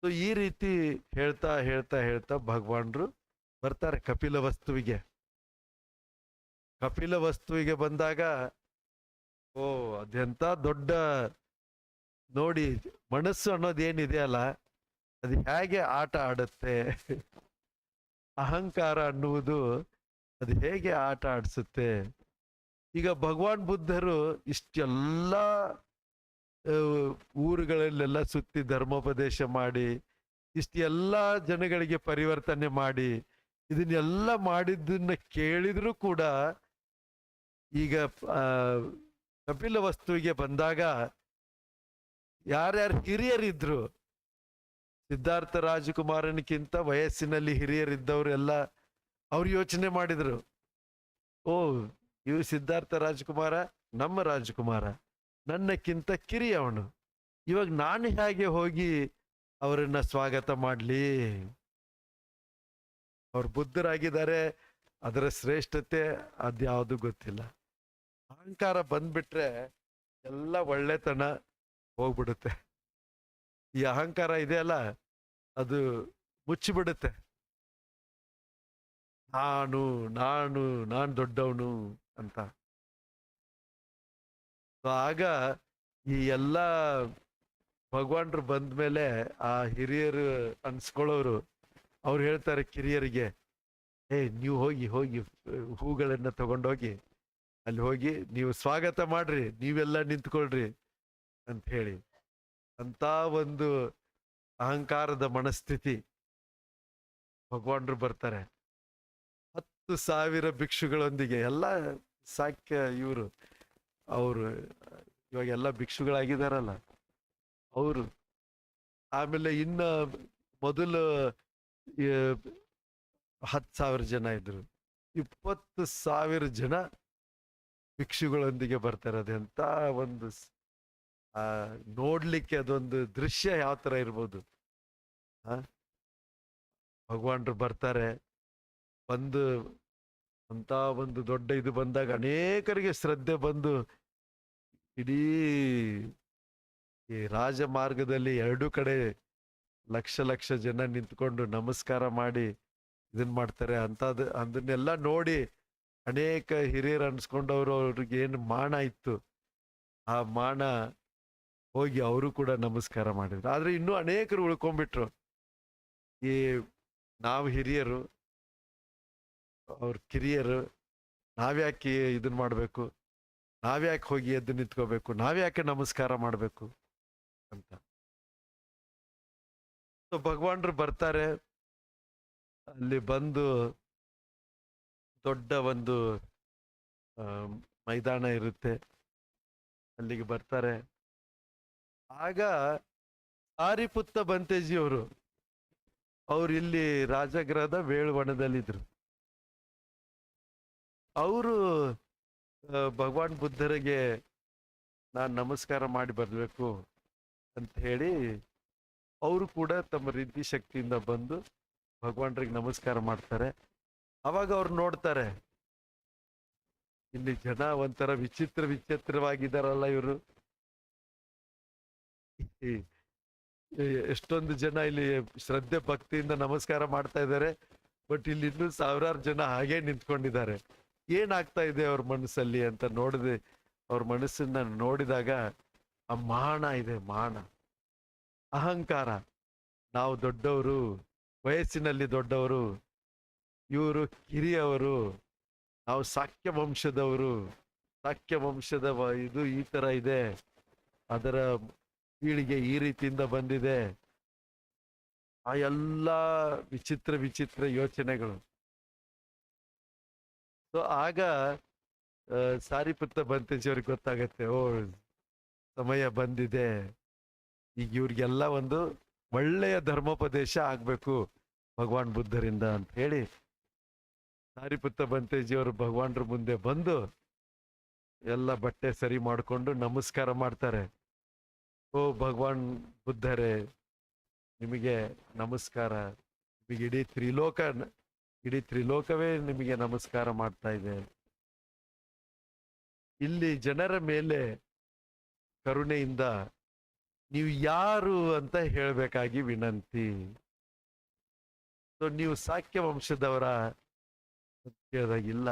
ಸೊ ಈ ರೀತಿ ಹೇಳ್ತಾ ಹೇಳ್ತಾ ಹೇಳ್ತಾ ಭಗವಾನ್ರು ಬರ್ತಾರೆ ಕಪಿಲ ವಸ್ತುವಿಗೆ. ಕಪಿಲ ವಸ್ತುವಿಗೆ ಬಂದಾಗ ಓ ಅದೆಂತ ದೊಡ್ಡ ನೋಡಿ, ಮನಸ್ಸು ಅನ್ನೋದೇನಿದೆ ಅಲ್ಲ, ಅದು ಹೇಗೆ ಆಟ ಆಡುತ್ತೆ, ಅಹಂಕಾರ ಅನ್ನುವುದು ಅದು ಹೇಗೆ ಆಟ ಆಡಿಸುತ್ತೆ. ಈಗ ಭಗವಾನ್ ಬುದ್ಧರು ಇಷ್ಟೆಲ್ಲ ಊರುಗಳಲ್ಲೆಲ್ಲ ಸುತ್ತಿ ಧರ್ಮೋಪದೇಶ ಮಾಡಿ ಇಷ್ಟೆಲ್ಲ ಜನಗಳಿಗೆ ಪರಿವರ್ತನೆ ಮಾಡಿ ಇದನ್ನೆಲ್ಲ ಮಾಡಿದ್ದನ್ನ ಕೇಳಿದ್ರು ಕೂಡ ಈಗ ಕಪಿಲ ವಸ್ತುವಿಗೆ ಬಂದಾಗ ಯಾರ್ಯಾರು ಹಿರಿಯರಿದ್ರು, ಸಿದ್ಧಾರ್ಥ ರಾಜಕುಮಾರನಿಗಿಂತ ವಯಸ್ಸಿನಲ್ಲಿ ಹಿರಿಯರಿದ್ದವರೆಲ್ಲ ಅವ್ರು ಯೋಚನೆ ಮಾಡಿದ್ರು, ಓ ಇವ್ ಸಿದ್ಧಾರ್ಥ ರಾಜಕುಮಾರ ನಮ್ಮ ರಾಜಕುಮಾರ, ನನ್ನಕ್ಕಿಂತ ಕಿರಿಯವನು, ಇವಾಗ ನಾನು ಹೇಗೆ ಹೋಗಿ ಅವರನ್ನ ಸ್ವಾಗತ ಮಾಡ್ಲಿ, ಅವ್ರು ಬುದ್ಧರಾಗಿದ್ದಾರೆ, ಅದರ ಶ್ರೇಷ್ಠತೆ ಅದ್ಯಾವುದು ಗೊತ್ತಿಲ್ಲ. ಅಹಂಕಾರ ಬಂದ್ಬಿಟ್ರೆ ಎಲ್ಲ ಒಳ್ಳೆತನ ಹೋಗ್ಬಿಡುತ್ತೆ. ಈ ಅಹಂಕಾರ ಇದೆಯಲ್ಲ ಅದು ಮುಚ್ಚಿಬಿಡುತ್ತೆ. ನಾನು ನಾನು ನಾನು ದೊಡ್ಡವನು ಅಂತ. ಆಗ ಈ ಎಲ್ಲ ಭಗವಾನ್ರು ಬಂದ್ಮೇಲೆ ಆ ಹಿರಿಯರು ಅನ್ಸ್ಕೊಳ್ಳೋರು ಅವ್ರು ಹೇಳ್ತಾರೆ ಕಿರಿಯರಿಗೆ, ನೀವು ಹೋಗಿ ಹೋಗಿ ಹೂಗಳನ್ನ ತಗೊಂಡೋಗಿ ಅಲ್ಲಿ ಹೋಗಿ ನೀವು ಸ್ವಾಗತ ಮಾಡ್ರಿ, ನೀವೆಲ್ಲ ನಿಂತ್ಕೊಳ್ರಿ ಅಂತ ಹೇಳಿ. ಅಂತ ಒಂದು ಅಹಂಕಾರದ ಮನಸ್ಥಿತಿ ಭಗವಾನ್ರು ಬರ್ತಾರೆ 10,000 ಭಿಕ್ಷುಗಳೊಂದಿಗೆ. ಎಲ್ಲ ಸಾಕ್ಯ ಇವರು ಅವರು ಇವಾಗೆಲ್ಲ ಭಿಕ್ಷುಗಳಾಗಿದಾರಲ್ಲ ಅವರು. ಆಮೇಲೆ ಇನ್ನ ಮೊದಲು 10,000 ಜನ ಇದ್ರು, 20,000 ಜನ ಭಿಕ್ಷುಗಳೊಂದಿಗೆ ಬರ್ತಾರೆ. ಅದೆಂತ ಒಂದು ನೋಡ್ಲಿಕ್ಕೆ ಅದೊಂದು ದೃಶ್ಯ ಯಾವ ತರ ಇರ್ಬೋದು. ಭಗವಾನ್ರು ಬರ್ತಾರೆ, ಬಂದು ಅಂತ ಒಂದು ದೊಡ್ಡ ಇದು ಬಂದಾಗ ಅನೇಕರಿಗೆ ಶ್ರದ್ಧೆ ಬಂದು ಇಡೀ ಈ ರಾಜಮಾರ್ಗದಲ್ಲಿ ಎರಡು ಕಡೆ ಲಕ್ಷ ಲಕ್ಷ ಜನ ನಿಂತ್ಕೊಂಡು ನಮಸ್ಕಾರ ಮಾಡಿ ಇದನ್ ಮಾಡ್ತಾರೆ. ಅದನ್ನೆಲ್ಲ ನೋಡಿ ಅನೇಕ ಹಿರಿಯರು ಅನ್ಸ್ಕೊಂಡವ್ರು, ಅವ್ರಿಗೆ ಏನು ಮಾನ ಇತ್ತು ಆ ಮಾನ ಹೋಗಿ ಅವರು ಕೂಡ ನಮಸ್ಕಾರ ಮಾಡಿದ್ರು. ಆದ್ರೆ ಇನ್ನೂ ಅನೇಕರು ಉಳ್ಕೊಂಡ್ಬಿಟ್ರು. ಈ ನಾವು ಹಿರಿಯರು, ಅವ್ರ ಕಿರಿಯರು, ನಾವ್ಯಾಕೆ ಇದನ್ ಮಾಡ್ಬೇಕು, ನಾವ್ಯಾಕೆ ಹೋಗಿ ಎದ್ದು ನಿಂತ್ಕೋಬೇಕು, ನಾವ್ಯಾಕೆ ನಮಸ್ಕಾರ ಮಾಡ್ಬೇಕು ಅಂತ. ಭಗವಾನ್ರು ಬರ್ತಾರೆ, ಅಲ್ಲಿ ಬಂದು ದೊಡ್ಡ ಒಂದು ಮೈದಾನ ಇರುತ್ತೆ, ಅಲ್ಲಿಗೆ ಬರ್ತಾರೆ. ಆಗ ಸಾರಿಪುತ್ತ ಬಂತೇಜಿಯವರು ಅವ್ರು ಇಲ್ಲಿ ರಾಜಗೃಹದ ವೇಳುವಣದಲ್ಲಿದ್ರು. ಅವರು ಭಗವಾನ್ ಬುದ್ಧರಿಗೆ ನಾನು ನಮಸ್ಕಾರ ಮಾಡಿ ಬರ್ಬೇಕು ಅಂತ ಹೇಳಿ ಅವರು ಕೂಡ ತಮ್ಮ ರಿದ್ಧಿ ಶಕ್ತಿಯಿಂದ ಬಂದು ಭಗವಾನ್ರಿಗೆ ನಮಸ್ಕಾರ ಮಾಡ್ತಾರೆ. ಅವಾಗ ಅವ್ರು ನೋಡ್ತಾರೆ, ಇಲ್ಲಿ ಜನ ಒಂಥರ ವಿಚಿತ್ರವಾಗಿದ್ದಾರಲ್ಲ ಇವರು, ಎಷ್ಟೊಂದು ಜನ ಇಲ್ಲಿ ಶ್ರದ್ಧೆ ಭಕ್ತಿಯಿಂದ ನಮಸ್ಕಾರ ಮಾಡ್ತಾ ಇದ್ದಾರೆ, ಬಟ್ ಇಲ್ಲಿ ಇನ್ನೂ ಸಾವಿರಾರು ಜನ ಹಾಗೆ ನಿಂತ್ಕೊಂಡಿದ್ದಾರೆ, ಏನಾಗ್ತಾ ಇದೆ ಅವ್ರ ಮನಸ್ಸಲ್ಲಿ ಅಂತ ನೋಡಿದೆ. ಅವ್ರ ಮನಸ್ಸನ್ನ ನೋಡಿದಾಗ ಆ ಮಾನ ಇದೆ, ಮಾನ, ಅಹಂಕಾರ. ನಾವು ದೊಡ್ಡವರು, ವಯಸ್ಸಿನಲ್ಲಿ ದೊಡ್ಡವರು, ಇವರು ಕಿರಿಯವರು, ನಾವು ಸಾಕ್ಯ ವಂಶದವರು, ಸಾಕ್ಯ ವಂಶದ ಇದು ಈ ತರ ಇದೆ, ಅದರ ಪೀಳಿಗೆ ಈ ರೀತಿಯಿಂದ ಬಂದಿದೆ. ಆ ಎಲ್ಲ ವಿಚಿತ್ರ ಯೋಚನೆಗಳು. ಸೊ ಆಗ ಸಾರಿಪುತ್ತ ಬಂತೇಜಿಯವ್ರಿಗೆ ಗೊತ್ತಾಗತ್ತೆ, ಓ ಸಮಯ ಬಂದಿದೆ, ಈಗ ಇವ್ರಿಗೆಲ್ಲ ಒಂದು ಒಳ್ಳೆಯ ಧರ್ಮೋಪದೇಶ ಆಗ್ಬೇಕು ಭಗವಾನ್ ಬುದ್ಧರಿಂದ ಅಂತ ಹೇಳಿ ಸಾರಿಪುತ್ತ ಬಂತೇಜಿಯವರು ಭಗವಾನ್ರ ಮುಂದೆ ಬಂದು ಎಲ್ಲ ಬಟ್ಟೆ ಸರಿ ಮಾಡಿಕೊಂಡು ನಮಸ್ಕಾರ ಮಾಡ್ತಾರೆ. ಓ ಭಗವಾನ್ ಬುದ್ಧರೇ, ನಿಮಗೆ ನಮಸ್ಕಾರ. ನಿಮಗೆ ಇಡೀ ತ್ರಿಲೋಕವೇ ನಿಮಗೆ ನಮಸ್ಕಾರ ಮಾಡ್ತಾ ಇದೆ. ಇಲ್ಲಿ ಜನರ ಮೇಲೆ ಕರುಣೆಯಿಂದ ನೀವು ಯಾರು ಅಂತ ಹೇಳಬೇಕಾಗಿ ವಿನಂತಿ. ಸೊ ನೀವು ಸಾಕ್ಯ ವಂಶದವರ ಅಂತ ಕೇಳಿದಾಗ, ಇಲ್ಲ,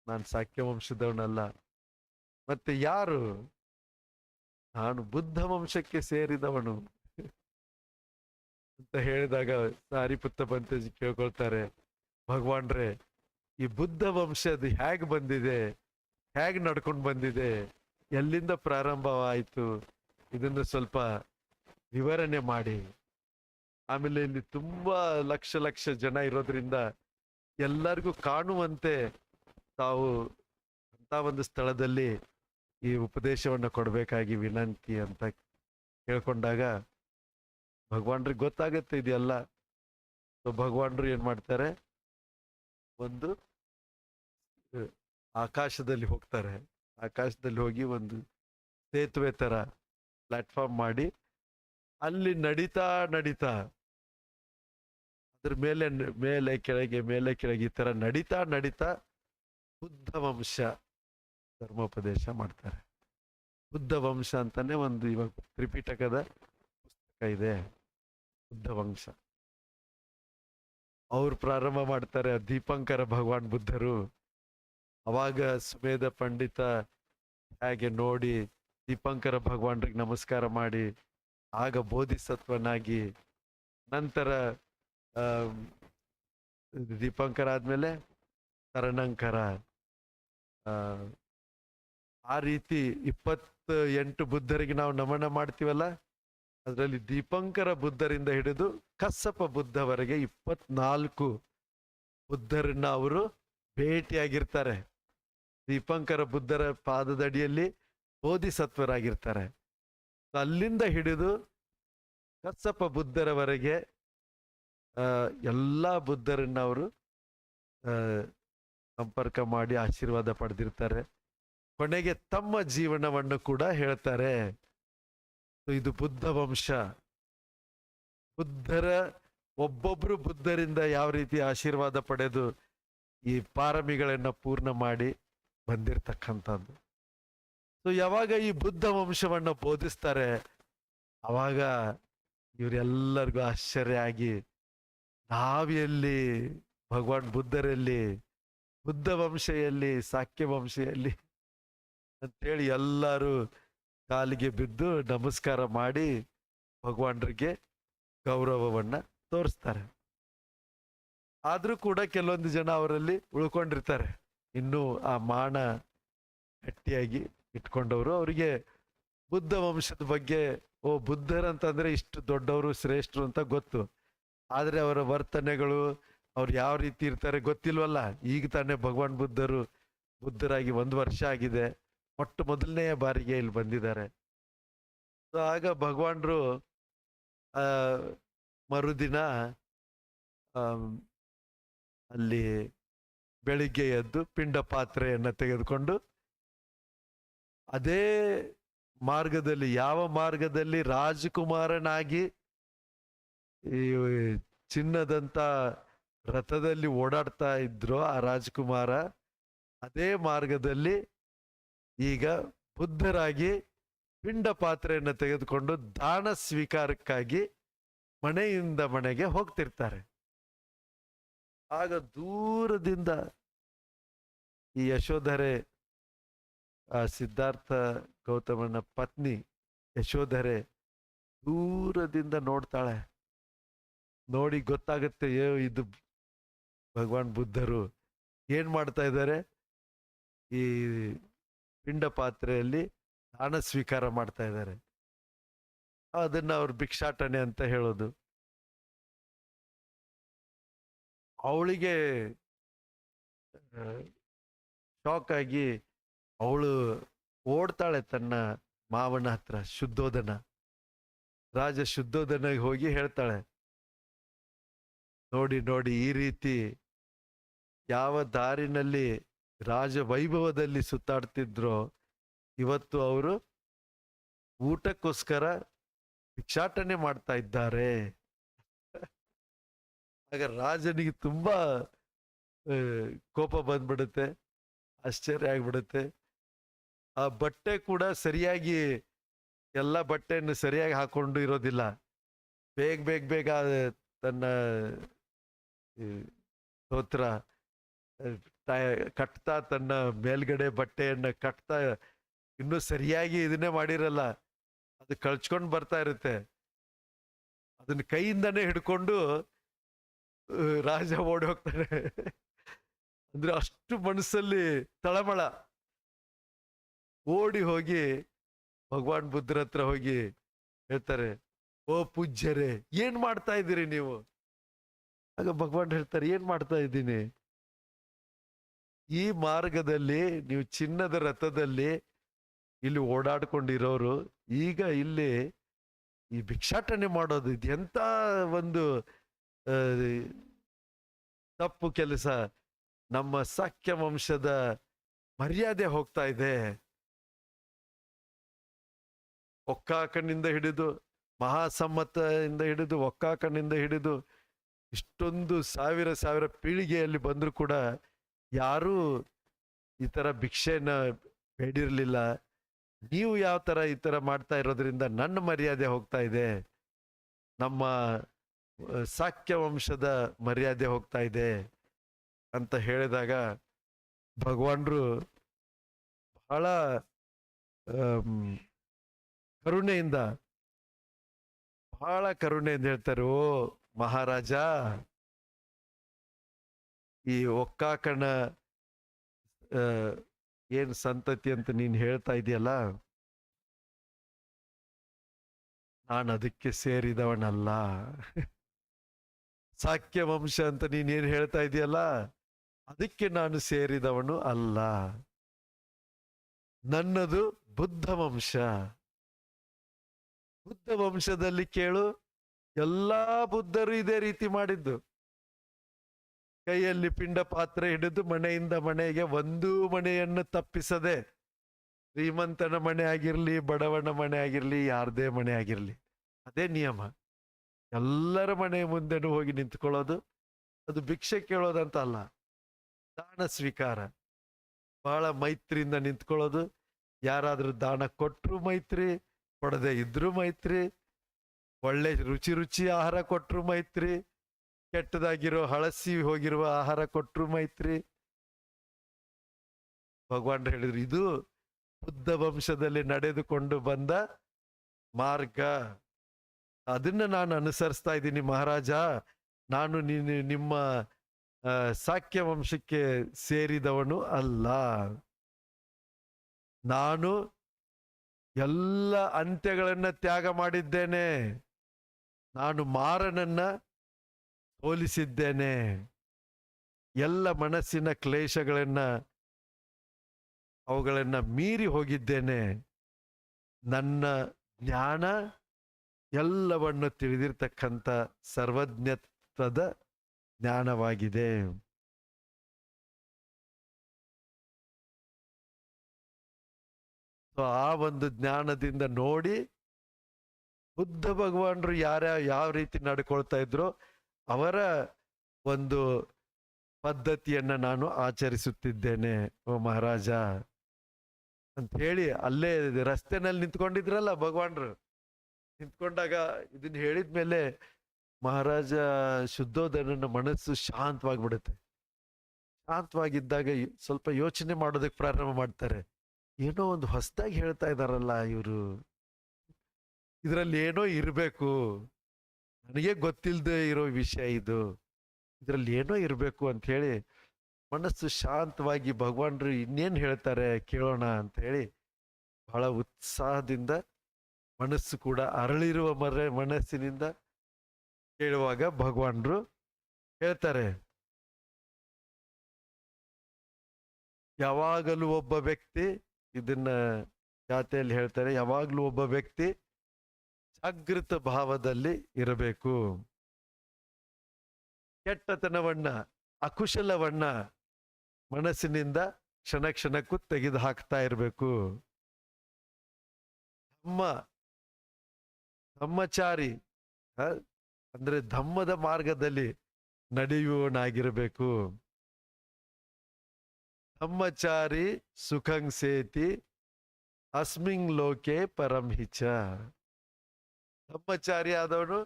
ನಾನು ಸಾಕ್ಯ ವಂಶದವನಲ್ಲ. ಮತ್ತೆ ಯಾರು? ನಾನು ಬುದ್ಧ ವಂಶಕ್ಕೆ ಸೇರಿದವನು ಅಂತ ಹೇಳಿದಾಗ ಸಾರಿಪುತ್ತ ಬಂತೇಜಿ ಕೇಳ್ಕೊಳ್ತಾರೆ, ಭಗವಾನ್ರೆ, ಈ ಬುದ್ಧ ವಂಶದ ಹೇಗ್ ಬಂದಿದೆ, ಹೇಗ್ ನಡ್ಕೊಂಡು ಬಂದಿದೆ, ಎಲ್ಲಿಂದ ಪ್ರಾರಂಭವಾಯಿತು, ಇದನ್ನು ಸ್ವಲ್ಪ ವಿವರಣೆ ಮಾಡಿ. ಆಮೇಲೆ ಇಲ್ಲಿ ತುಂಬಾ ಲಕ್ಷ ಲಕ್ಷ ಜನ ಇರೋದ್ರಿಂದ ಎಲ್ಲರಿಗೂ ಕಾಣುವಂತೆ ತಾವು ಅಂತ ಒಂದು ಸ್ಥಳದಲ್ಲಿ ಈ ಉಪದೇಶವನ್ನು ಕೊಡಬೇಕಾಗಿ ವಿನಂತಿ ಅಂತ ಕೇಳ್ಕೊಂಡಾಗ ಭಗವಾನ್ರಿಗೆ ಗೊತ್ತಾಗತ್ತೆ ಇದೆಲ್ಲ. ಸೊ ಭಗವಾನ್ರು ಏನ್ ಮಾಡ್ತಾರೆ, ಒಂದು ಆಕಾಶದಲ್ಲಿ ಹೋಗ್ತಾರೆ. ಆಕಾಶದಲ್ಲಿ ಹೋಗಿ ಒಂದು ಸೇತುವೆ ತರ ಪ್ಲಾಟ್ಫಾರ್ಮ್ ಮಾಡಿ ಅಲ್ಲಿ ನಡೀತಾ ನಡೀತಾ ಅದ್ರ ಮೇಲೆ ಕೆಳಗೆ ಈ ತರ ನಡೀತಾ ನಡೀತಾ ಬುದ್ಧ ವಂಶ ಧರ್ಮೋಪದೇಶ ಮಾಡ್ತಾರೆ. ಬುದ್ಧ ವಂಶ ಅಂತಾನೆ ಒಂದು ಇವಾಗ ತ್ರಿಪಿಟಕದ ಪುಸ್ತಕ ಇದೆ, ಬುದ್ಧ ವಂಶ. ಅವ್ರು ಪ್ರಾರಂಭ ಮಾಡ್ತಾರೆ, ದೀಪಂಕರ ಭಗವಾನ್ ಬುದ್ಧರು. ಅವಾಗ ಸುಮೇಧ ಪಂಡಿತ ಹಾಗೆ ನೋಡಿ ದೀಪಂಕರ ಭಗವಾನ್ರಿಗೆ ನಮಸ್ಕಾರ ಮಾಡಿ, ಆಗ ಬೋಧಿಸತ್ವನಾಗಿ, ನಂತರ ದೀಪಂಕರ ಆದ್ಮೇಲೆ ಶರಣಂಕರ, ಆ ರೀತಿ 28 ಬುದ್ಧರಿಗೆ ನಾವು ನಮನ ಮಾಡ್ತೀವಲ್ಲ, ಅದರಲ್ಲಿ ದೀಪಂಕರ ಬುದ್ಧರಿಂದ ಹಿಡಿದು ಕස්සಪ ಬುದ್ಧವರೆಗೆ 24 ಬುದ್ಧರನ್ನ ಅವರು ಭೇಟಿಯಾಗಿರ್ತಾರೆ. ದೀಪಂಕರ ಬುದ್ಧರ ಪಾದದಡಿಯಲ್ಲಿ ಬೋಧಿಸತ್ವರಾಗಿರ್ತಾರೆ. ಅಲ್ಲಿಂದ ಹಿಡಿದು ಕස්සಪ ಬುದ್ಧರವರೆಗೆ ಎಲ್ಲ ಬುದ್ಧರನ್ನ ಅವರು ಸಂಪರ್ಕ ಮಾಡಿ ಆಶೀರ್ವಾದ ಪಡೆದಿರ್ತಾರೆ. ಕೊನೆಗೆ ತಮ್ಮ ಜೀವನವನ್ನು ಕೂಡ ಹೇಳ್ತಾರೆ. ಇದು ಬುದ್ಧ ವಂಶ. ಒಬ್ಬೊಬ್ರು ಬುದ್ಧರಿಂದ ಯಾವ ರೀತಿ ಆಶೀರ್ವಾದ ಪಡೆದು ಈ ಪಾರಮಿಗಳನ್ನ ಪೂರ್ಣ ಮಾಡಿ ಬಂದಿರ್ತಕ್ಕಂಥದ್ದು. ಸೊ ಯಾವಾಗ ಈ ಬುದ್ಧ ವಂಶವನ್ನ ಬೋಧಿಸ್ತಾರೆ, ಅವಾಗ ಇವರೆಲ್ಲರಿಗೂ ಆಶ್ಚರ್ಯ ಆಗಿ, ನಾವೆಲ್ಲಿ ಭಗವಾನ್ ಬುದ್ಧರಲ್ಲಿ, ಬುದ್ಧ ವಂಶೆಯಲ್ಲಿ, ಸಾಕ್ಯ ವಂಶೆಯಲ್ಲಿ ಅಂತೇಳಿ ಎಲ್ಲರೂ ಕಾಲಿಗೆ ಬಿದ್ದು ನಮಸ್ಕಾರ ಮಾಡಿ ಭಗವಾನ್ರಿಗೆ ಗೌರವವನ್ನ ತೋರಿಸ್ತಾರೆ. ಆದ್ರೂ ಕೂಡ ಕೆಲವೊಂದು ಜನ ಅವರಲ್ಲಿ ಉಳ್ಕೊಂಡಿರ್ತಾರೆ, ಇನ್ನೂ ಆ ಮಾನ ಗಟ್ಟಿಯಾಗಿ ಇಟ್ಕೊಂಡವರು. ಅವರಿಗೆ ಬುದ್ಧ ವಂಶದ ಬಗ್ಗೆ, ಓ ಬುದ್ಧರಂತಂದ್ರೆ ಇಷ್ಟು ದೊಡ್ಡವರು ಶ್ರೇಷ್ಠರು ಅಂತ ಗೊತ್ತು, ಆದ್ರೆ ಅವರ ವರ್ತನೆಗಳು, ಅವ್ರು ಯಾವ ರೀತಿ ಇರ್ತಾರೆ ಗೊತ್ತಿಲ್ವಲ್ಲ. ಈಗ ತಾನೇ ಭಗವಾನ್ ಬುದ್ಧರಾಗಿ 1 ವರ್ಷ ಆಗಿದೆ, ಮೊದಲನೆಯ ಬಾರಿಗೆ ಇಲ್ಲಿ ಬಂದಿದ್ದಾರೆ. ಆಗ ಭಗವಾನ್ರು ಮರುದಿನ ಅಲ್ಲಿ ಬೆಳಿಗ್ಗೆ ಎದ್ದು ಪಿಂಡ ಪಾತ್ರೆಯನ್ನ ತೆಗೆದುಕೊಂಡು ಅದೇ ಮಾರ್ಗದಲ್ಲಿ, ಯಾವ ಮಾರ್ಗದಲ್ಲಿ ರಾಜಕುಮಾರನಾಗಿ ಈ ಚಿನ್ನದಂತ ರಥದಲ್ಲಿ ಓಡಾಡ್ತಾ ಇದ್ರು ಆ ರಾಜಕುಮಾರ, ಅದೇ ಮಾರ್ಗದಲ್ಲಿ ಈಗ ಬುದ್ಧರಾಗಿ ಪಿಂಡ ಪಾತ್ರೆಯನ್ನು ತೆಗೆದುಕೊಂಡು ದಾನ ಸ್ವೀಕಾರಕ್ಕಾಗಿ ಮನೆಯಿಂದ ಮನೆಗೆ ಹೋಗ್ತಿರ್ತಾರೆ. ಆಗ ದೂರದಿಂದ ಈ ಯಶೋಧರೆ, ಆ ಸಿದ್ಧಾರ್ಥ ಗೌತಮನ ಪತ್ನಿ ಯಶೋಧರೆ ದೂರದಿಂದ ನೋಡ್ತಾಳೆ. ನೋಡಿ ಗೊತ್ತಾಗುತ್ತೆ, ಇದು ಭಗವಾನ್ ಬುದ್ಧರು ಏನ್ ಮಾಡ್ತಾ ಇದ್ದಾರೆ, ಈ ಪಿಂಡ ಪಾತ್ರೆಯಲ್ಲಿ ದಾನ ಸ್ವೀಕಾರ ಮಾಡ್ತಾ ಇದ್ದಾರೆ. ಅದನ್ನ ಅವ್ರು ಭಿಕ್ಷಾಟನೆ ಅಂತ ಹೇಳೋದು. ಅವಳಿಗೆ ಶಾಕ್ ಆಗಿ ಅವಳು ಓಡ್ತಾಳೆ ತನ್ನ ಮಾವನ ಹತ್ರ, ಶುದ್ಧೋಧನ. ರಾಜ ಶುದ್ಧೋಧನಿಗೆ ಹೋಗಿ ಹೇಳ್ತಾಳೆ, ನೋಡಿ ನೋಡಿ ಈ ರೀತಿ ಯಾವ ದಾರಿನಲ್ಲಿ ರಾಜ ವೈಭವದಲ್ಲಿ ಸುತ್ತಾಡ್ತಿದ್ರೋ ಇವತ್ತು ಅವರು ಊಟಕ್ಕೋಸ್ಕರ ಭಿಕ್ಷಾಟನೆ ಮಾಡ್ತಾ ಇದ್ದಾರೆ. ಆಗ ರಾಜನಿಗೆ ತುಂಬಾ ಕೋಪ ಬಂದ್ಬಿಡುತ್ತೆ, ಆಶ್ಚರ್ಯ ಆಗ್ಬಿಡುತ್ತೆ. ಆ ಬಟ್ಟೆ ಕೂಡ ಸರಿಯಾಗಿ ಎಲ್ಲ ಬಟ್ಟೆಯನ್ನು ಸರಿಯಾಗಿ ಹಾಕೊಂಡು ಇರೋದಿಲ್ಲ. ಬೇಗ ಬೇಗ ಬೇಗ ತನ್ನ ಸ್ತೋತ್ರ ಕಟ್ತಾ, ತನ್ನ ಮೇಲ್ಗಡೆ ಬಟ್ಟೆಯನ್ನ ಕಟ್ತಾ, ಇನ್ನೂ ಸರಿಯಾಗಿ ಇದನ್ನೇ ಮಾಡಿರಲ್ಲ, ಅದು ಕಳ್ಚ್ಕೊಂಡು ಬರ್ತಾ ಇರುತ್ತೆ. ಅದನ್ನ ಕೈಯಿಂದನೇ ಹಿಡ್ಕೊಂಡು ರಾಜ ಓಡಿ ಹೋಗ್ತಾನೆ. ಅಂದ್ರೆ ಅಷ್ಟು ಮನಸ್ಸಲ್ಲಿ ತಳಮಳ. ಓಡಿ ಹೋಗಿ ಭಗವಾನ್ ಬುದ್ಧರ ಹತ್ರ ಹೋಗಿ ಹೇಳ್ತಾರೆ, ಓ ಪೂಜ್ಯರೇ, ಏನ್ ಮಾಡ್ತಾ ಇದ್ದೀರಿ ನೀವು? ಆಗ ಭಗವಾನ್ ಹೇಳ್ತಾರೆ, ಏನ್ ಮಾಡ್ತಾ ಇದ್ದೀನಿ? ಈ ಮಾರ್ಗದಲ್ಲಿ ನೀವು ಚಿನ್ನದ ರಥದಲ್ಲಿ ಇಲ್ಲಿ ಓಡಾಡ್ಕೊಂಡಿರೋರು ಈಗ ಇಲ್ಲಿ ಈ ಭಿಕ್ಷಾಟನೆ ಮಾಡೋದು ಎಂತ ಒಂದು ತಪ್ಪು ಕೆಲಸ. ನಮ್ಮ ಸಾಕ್ಯ ವಂಶದ ಮರ್ಯಾದೆ ಹೋಗ್ತಾ ಇದೆ. ಒಕ್ಕಾಕನಿಂದ ಹಿಡಿದು ಮಹಾಸಮ್ಮತದಿಂದ ಹಿಡಿದು ಒಕ್ಕಾಕನಿಂದ ಹಿಡಿದು ಇಷ್ಟೊಂದು ಸಾವಿರ ಸಾವಿರ ಪೀಳಿಗೆಯಲ್ಲಿ ಬಂದರೂ ಕೂಡ ಯಾರೂ ಈ ತರ ಭಿಕ್ಷೆನ ಬೇಡಿರ್ಲಿಲ್ಲ. ನೀವು ಯಾವ ತರ ಈ ತರ ಮಾಡ್ತಾ ಇರೋದ್ರಿಂದ ನನ್ನ ಮರ್ಯಾದೆ ಹೋಗ್ತಾ ಇದೆ, ನಮ್ಮ ಸಾಕ್ಯ ವಂಶದ ಮರ್ಯಾದೆ ಹೋಗ್ತಾ ಇದೆ ಅಂತ ಹೇಳಿದಾಗ ಭಗವಾನ್ರು ಬಹಳ ಕರುಣೆಯಿಂದ ಹೇಳ್ತಾರೆ, ಓ ಮಹಾರಾಜ, ಈ ಒಕ್ಕಾಕನ ಏನ್ ಸಂತತಿ ಅಂತ ನೀನ್ ಹೇಳ್ತಾ ಇದೆಯಲ್ಲ, ನಾನು ಅದಕ್ಕೆ ಸೇರಿದವನಲ್ಲ. ಸಾಕ್ಯ ವಂಶ ಅಂತ ನೀನೇನ್ ಹೇಳ್ತಾ ಇದೆಯಲ್ಲ, ಅದಕ್ಕೆ ನಾನು ಸೇರಿದವನು ಅಲ್ಲ. ನನ್ನದು ಬುದ್ಧ ವಂಶ. ಬುದ್ಧ ವಂಶದಲ್ಲಿ ಕೇಳು, ಎಲ್ಲಾ ಬುದ್ಧರು ಇದೇ ರೀತಿ ಮಾಡಿದ್ದು. ಕೈಯಲ್ಲಿ ಪಿಂಡ ಪಾತ್ರೆ ಹಿಡಿದು ಮನೆಯಿಂದ ಮನೆಗೆ ಒಂದು ಮನೆಯನ್ನು ತಪ್ಪಿಸದೆ, ಶ್ರೀಮಂತನ ಮನೆ ಆಗಿರ್ಲಿ, ಬಡವನ ಮನೆ ಆಗಿರ್ಲಿ, ಯಾರದೇ ಮನೆ ಆಗಿರ್ಲಿ, ಅದೇ ನಿಯಮ. ಎಲ್ಲರ ಮನೆ ಮುಂದೆನೂ ಹೋಗಿ ನಿಂತ್ಕೊಳ್ಳೋದು, ಅದು ಭಿಕ್ಷೆ ಕೇಳೋದಂತ ಅಲ್ಲ, ದಾನ ಸ್ವೀಕಾರ. ಬಹಳ ಮೈತ್ರಿಯಿಂದ ನಿಂತ್ಕೊಳ್ಳೋದು. ಯಾರಾದ್ರೂ ದಾನ ಕೊಟ್ರು ಮೈತ್ರಿ, ಕೊಡದೆ ಇದ್ರು ಮೈತ್ರಿ, ಒಳ್ಳೆ ರುಚಿ ರುಚಿ ಆಹಾರ ಕೊಟ್ರು ಮೈತ್ರಿ, ಕೆಟ್ಟದಾಗಿರೋ ಹಳಸಿ ಹೋಗಿರುವ ಆಹಾರ ಕೊಟ್ರು ಮೈತ್ರಿ. ಭಗವಾನ್ ಹೇಳಿದ್ರು, ಇದು ಬುದ್ಧ ವಂಶದಲ್ಲಿ ನಡೆದುಕೊಂಡು ಬಂದ ಮಾರ್ಗ. ಅದನ್ನ ನಾನು ಅನುಸರಿಸ್ತಾ ಇದ್ದೀನಿ ಮಹಾರಾಜ. ನಾನು ನಿಮ್ಮ ಸಾಕ್ಯ ವಂಶಕ್ಕೆ ಸೇರಿದವನು ಅಲ್ಲ. ನಾನು ಎಲ್ಲ ಅಂತ್ಯಗಳನ್ನ ತ್ಯಾಗ ಮಾಡಿದ್ದೇನೆ. ನಾನು ಮಾರನನ್ನ ಸೋಲಿಸಿದ್ದೇನೆ. ಎಲ್ಲ ಮನಸ್ಸಿನ ಕ್ಲೇಶಗಳನ್ನ ಅವುಗಳನ್ನ ಮೀರಿ ಹೋಗಿದ್ದೇನೆ. ನನ್ನ ಜ್ಞಾನ ಎಲ್ಲವನ್ನು ತಿಳಿದಿರ್ತಕ್ಕಂಥ ಸರ್ವಜ್ಞತ್ವದ ಜ್ಞಾನವಾಗಿದೆ. ಆ ಒಂದು ಜ್ಞಾನದಿಂದ ನೋಡಿ ಬುದ್ಧ ಭಗವಾನರು ಯಾವ ರೀತಿ ನಡ್ಕೊಳ್ತಾ ಇದ್ರು ಅವರ ಒಂದು ಪದ್ಧತಿಯನ್ನ ನಾನು ಆಚರಿಸುತ್ತಿದ್ದೇನೆ ಓ ಮಹಾರಾಜ ಅಂತ ಹೇಳಿ, ಅಲ್ಲೇ ರಸ್ತೆನಲ್ಲಿ ನಿಂತ್ಕೊಂಡಿದ್ರಲ್ಲ ಭಗವಾನ್ರು, ನಿಂತ್ಕೊಂಡಾಗ ಇದನ್ನ ಹೇಳಿದ್ಮೇಲೆ ಮಹಾರಾಜ ಶುದ್ಧೋಧನನ ಮನಸ್ಸು ಶಾಂತವಾಗಿಬಿಡುತ್ತೆ. ಶಾಂತವಾಗಿದ್ದಾಗ ಸ್ವಲ್ಪ ಯೋಚನೆ ಮಾಡೋದಕ್ಕೆ ಪ್ರಾರಂಭ ಮಾಡ್ತಾರೆ. ಏನೋ ಒಂದು ಹೊಸದಾಗಿ ಹೇಳ್ತಾ ಇದಾರಲ್ಲ ಇವರು, ಇದರಲ್ಲಿ ಏನೋ ಇರಬೇಕು, ನನಗೆ ಗೊತ್ತಿಲ್ಲದೆ ಇರೋ ವಿಷಯ ಇದು, ಇದರಲ್ಲಿ ಏನೋ ಇರಬೇಕು ಅಂತ ಹೇಳಿ ಮನಸ್ಸು ಶಾಂತವಾಗಿ ಭಗವಾನ್ರು ಇನ್ನೇನು ಹೇಳ್ತಾರೆ ಕೇಳೋಣ ಅಂತ ಹೇಳಿ ಬಹಳ ಉತ್ಸಾಹದಿಂದ, ಮನಸ್ಸು ಕೂಡ ಅರಳಿರುವ ಮನಸ್ಸಿನಿಂದ ಕೇಳುವಾಗ ಭಗವಾನ್ರು ಹೇಳ್ತಾರೆ, ಯಾವಾಗಲೂ ಒಬ್ಬ ವ್ಯಕ್ತಿ, ಇದನ್ನ ಖ್ಯಾತೆಯಲ್ಲಿ ಹೇಳ್ತಾರೆ, ಯಾವಾಗಲೂ ಒಬ್ಬ ವ್ಯಕ್ತಿ ಜಾಗೃತ ಭಾವದಲ್ಲಿ ಇರಬೇಕು. ಕೆಟ್ಟತನವನ್ನ, ಅಕುಶಲವನ್ನ ಮನಸ್ಸಿನಿಂದ ಕ್ಷಣ ಕ್ಷಣಕ್ಕೂ ತೆಗೆದು ಹಾಕ್ತಾ ಇರಬೇಕು. ಧಮ್ಮಚಾರಿ ಅಂದ್ರೆ ಧಮ್ಮದ ಮಾರ್ಗದಲ್ಲಿ ನಡೆಯುವನಾಗಿರಬೇಕು. ಧಮ್ಮಚಾರಿ ಸುಖಂಸೇತಿ ಅಸ್ಮಿಂಗ್ ಲೋಕೆ ಪರಂಹಿಚ. ಧಮ್ಮಚಾರಿ ಆದವನು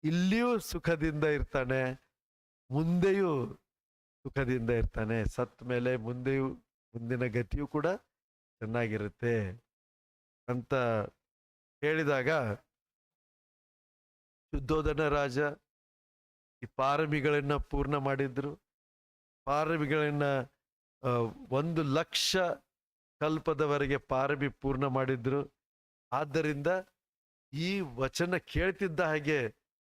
ಇಲ್ಲಿಯೂ ಸುಖದಿಂದ ಇರ್ತಾನೆ, ಮುಂದೆಯೂ ಸುಖದಿಂದ ಇರ್ತಾನೆ. ಸತ್ ಮೇಲೆ ಮುಂದಿನ ಗತಿಯೂ ಕೂಡ ಚೆನ್ನಾಗಿರುತ್ತೆ ಅಂತ ಹೇಳಿದಾಗ, ಶುದ್ಧೋಧನ ರಾಜ ಈ ಪಾರಮಿಗಳನ್ನ ಪೂರ್ಣ ಮಾಡಿದ್ರು. ಪಾರಮಿಗಳನ್ನ 1,00,000 ಕಲ್ಪದವರೆಗೆ ಪಾರಮಿ ಪೂರ್ಣ ಮಾಡಿದ್ರು. ಆದ್ದರಿಂದ ಈ ವಚನ ಕೇಳ್ತಿದ್ದ ಹಾಗೆ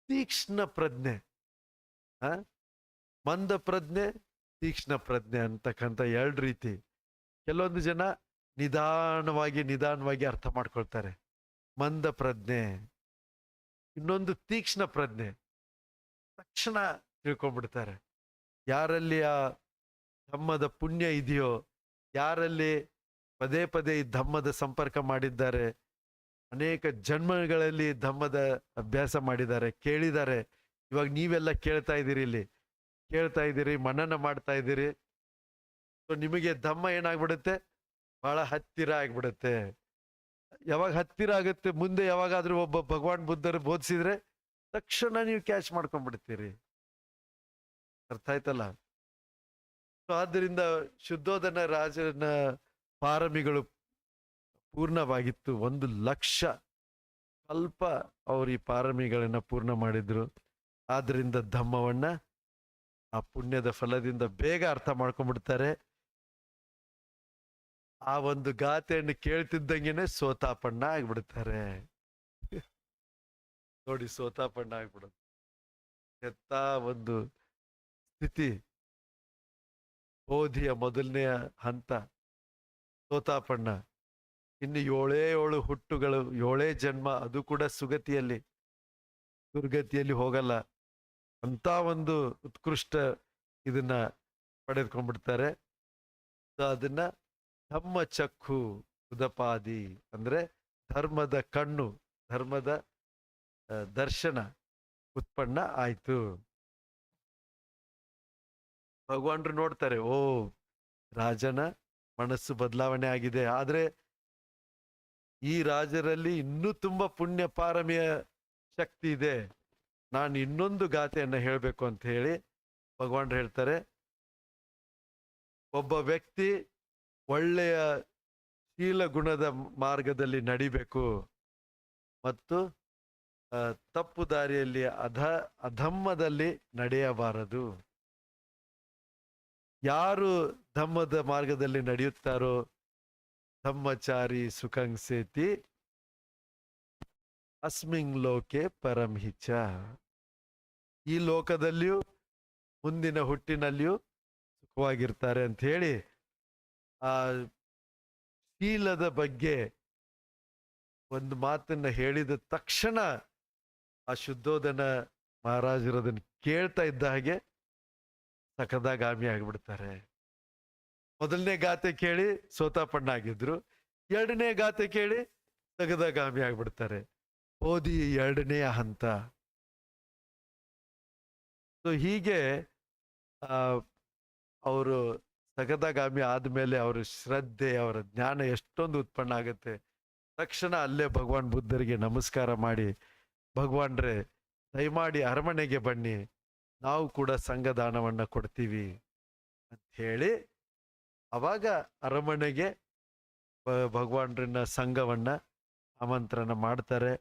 ತೀಕ್ಷ್ಣ ಪ್ರಜ್ಞೆ, ಮಂದ ಪ್ರಜ್ಞೆ, ತೀಕ್ಷ್ಣ ಪ್ರಜ್ಞೆ ಅಂತಕ್ಕಂಥ 2 ರೀತಿ. ಕೆಲವೊಂದು ಜನ ನಿಧಾನವಾಗಿ ಅರ್ಥ ಮಾಡ್ಕೊಳ್ತಾರೆ, ಮಂದ ಪ್ರಜ್ಞೆ. ಇನ್ನೊಂದು ತೀಕ್ಷ್ಣ ಪ್ರಜ್ಞೆ, ತಕ್ಷಣ ತಿಳ್ಕೊಂಡ್ಬಿಡ್ತಾರೆ. ಯಾರಲ್ಲಿ ಆ ಧಮ್ಮದ ಪುಣ್ಯ ಇದೆಯೋ, ಯಾರಲ್ಲಿ ಪದೇ ಪದೇ ಈ ಧಮ್ಮದ ಸಂಪರ್ಕ ಮಾಡಿದ್ದಾರೆ, ಅನೇಕ ಜನ್ಮಗಳಲ್ಲಿ ಧಮ್ಮದ ಅಭ್ಯಾಸ ಮಾಡಿದ್ದಾರೆ, ಕೇಳಿದ್ದಾರೆ. ಇವಾಗ ನೀವೆಲ್ಲ ಕೇಳ್ತಾ ಇದ್ದೀರಿ, ಇಲ್ಲಿ ಕೇಳ್ತಾ ಇದ್ದೀರಿ, ಮನನ ಮಾಡ್ತಾ ಇದ್ದೀರಿ. ಸೊ ನಿಮಗೆ ಧಮ್ಮ ಏನಾಗ್ಬಿಡುತ್ತೆ, ಬಹಳ ಹತ್ತಿರ ಆಗ್ಬಿಡುತ್ತೆ. ಯಾವಾಗ ಹತ್ತಿರ ಆಗುತ್ತೆ, ಮುಂದೆ ಯಾವಾಗಾದ್ರೂ ಒಬ್ಬ ಭಗವಾನ್ ಬುದ್ಧರು ಬೋಧಿಸಿದ್ರೆ ತಕ್ಷಣ ನೀವು ಕ್ಯಾಚ್ ಮಾಡ್ಕೊಂಡ್ಬಿಡ್ತೀರಿ. ಅರ್ಥ ಆಯ್ತಲ್ಲ? ಸೊ ಆದ್ದರಿಂದ ಶುದ್ಧೋಧನ ರಾಜನ ಪಾರಮಿಗಳು ಪೂರ್ಣವಾಗಿತ್ತು. 1,00,000 ಕಲ್ಪ ಅವರು ಈ ಪಾರಮಿಗಳನ್ನ ಪೂರ್ಣ ಮಾಡಿದ್ರು. ಆದ್ರಿಂದ ಧಮ್ಮವನ್ನ, ಆ ಪುಣ್ಯದ ಫಲದಿಂದ ಬೇಗ ಅರ್ಥ ಮಾಡ್ಕೊಂಡ್ಬಿಡ್ತಾರೆ. ಆ ಒಂದು ಗಾಥೆಯನ್ನು ಕೇಳ್ತಿದ್ದಂಗೆನೆ ಸೋತಾಪಣ್ಣ ಆಗ್ಬಿಡ್ತಾರೆ. ನೋಡಿ, ಸೋತಾಪಣ್ಣ ಆಗ್ಬಿಡೋದು ಎಂತ ಒಂದು ಸ್ಥಿತಿ. ಬೋಧಿಯ ಮೊದಲನೆಯ ಹಂತ ಸೋತಾಪಣ್ಣ. ಇನ್ನು 7 ಹುಟ್ಟುಗಳು, 7 ಜನ್ಮ, ಅದು ಕೂಡ ದುರ್ಗತಿಯಲ್ಲಿ ಹೋಗಲ್ಲ ಅಂತ ಒಂದು ಉತ್ಕೃಷ್ಟ ಇದನ್ನ ಪಡೆದುಕೊಂಡ್ಬಿಡ್ತಾರೆ. ಅದನ್ನ ಧಮ್ಮ ಚಕ್ಕು ಉದಪಾದಿ ಅಂದ್ರೆ ಧರ್ಮದ ಕಣ್ಣು, ಧರ್ಮದ ದರ್ಶನ ಉತ್ಪನ್ನ ಆಯ್ತು. ಭಗವಾನ್ರು ನೋಡ್ತಾರೆ, ಓ ರಾಜನ ಮನಸ್ಸು ಬದಲಾವಣೆ ಆಗಿದೆ, ಆದ್ರೆ ಈ ರಾಜರಲ್ಲಿ ಇನ್ನೂ ತುಂಬಾ ಪುಣ್ಯ ಪಾರಮಿಯ ಶಕ್ತಿ ಇದೆ, ನಾನು ಇನ್ನೊಂದು ಗಾಥೆಯನ್ನ ಹೇಳ್ಬೇಕು ಅಂತ ಹೇಳಿ ಭಗವಾನ್ರು ಹೇಳ್ತಾರೆ, ಒಬ್ಬ ವ್ಯಕ್ತಿ ಒಳ್ಳೆಯ ಶೀಲ ಗುಣದ ಮಾರ್ಗದಲ್ಲಿ ನಡಿಬೇಕು ಮತ್ತು ತಪ್ಪು ದಾರಿಯಲ್ಲಿ ಅಧಮ್ಮದಲ್ಲಿ ನಡೆಯಬಾರದು. ಯಾರು ಧಮ್ಮದ ಮಾರ್ಗದಲ್ಲಿ ನಡೆಯುತ್ತಾರೋ ಧಮ್ಮಚಾರಿ ಸುಖಂಸೇತಿ ಅಸ್ಮಿಂಗ್ ಲೋಕೆ ಪರಂಹಿಚ. ಈ ಲೋಕದಲ್ಲಿಯೂ ಮುಂದಿನ ಹುಟ್ಟಿನಲ್ಲಿಯೂ ಸುಖವಾಗಿರ್ತಾರೆ ಅಂತ ಹೇಳಿ ಆ ಶೀಲದ ಬಗ್ಗೆ ಒಂದು ಮಾತನ್ನ ಹೇಳಿದ ತಕ್ಷಣ ಆ ಶುದ್ಧೋಧನ ಮಹಾರಾಜರು ಅದನ್ನು ಕೇಳ್ತಾ ಇದ್ದ ಹಾಗೆ ಸಕದಾಗಾಮಿ ಆಗಿಬಿಡ್ತಾರೆ. ಮೊದಲನೇ ಗಾತೆ ಕೇಳಿ ಸೋತಾಪಣ್ಣ ಆಗಿದ್ರು, 2ನೇ ಗಾತೆ ಕೇಳಿ ಸಗದಾಗಾಮಿ ಆಗ್ಬಿಡ್ತಾರೆ. ಓದಿ 2ನೇ ಹಂತ. ಸೊ ಹೀಗೆ ಅವರು ಸಗದಾಗಾಮಿ ಆದ್ಮೇಲೆ ಅವರ ಶ್ರದ್ಧೆ, ಅವರ ಜ್ಞಾನ ಎಷ್ಟೊಂದು ಉತ್ಪನ್ನ ಆಗುತ್ತೆ. ತಕ್ಷಣ ಅಲ್ಲೇ ಭಗವಾನ್ ಬುದ್ಧರಿಗೆ ನಮಸ್ಕಾರ ಮಾಡಿ, ಭಗವಾನ್ರೆ ದಯಮಾಡಿ ಅರಮನೆಗೆ ಬನ್ನಿ, ನಾವು ಕೂಡ ಸಂಘದಾನವನ್ನ ಕೊಡ್ತೀವಿ ಅಂತ ಹೇಳಿ ಅವಾಗ ಅರಮನೆಗೆ ಭಗವಾನ್ರನ್ನ ಸಂಘವನ್ನ ಆಮಂತ್ರಣ ಮಾಡ್ತಾರೆ.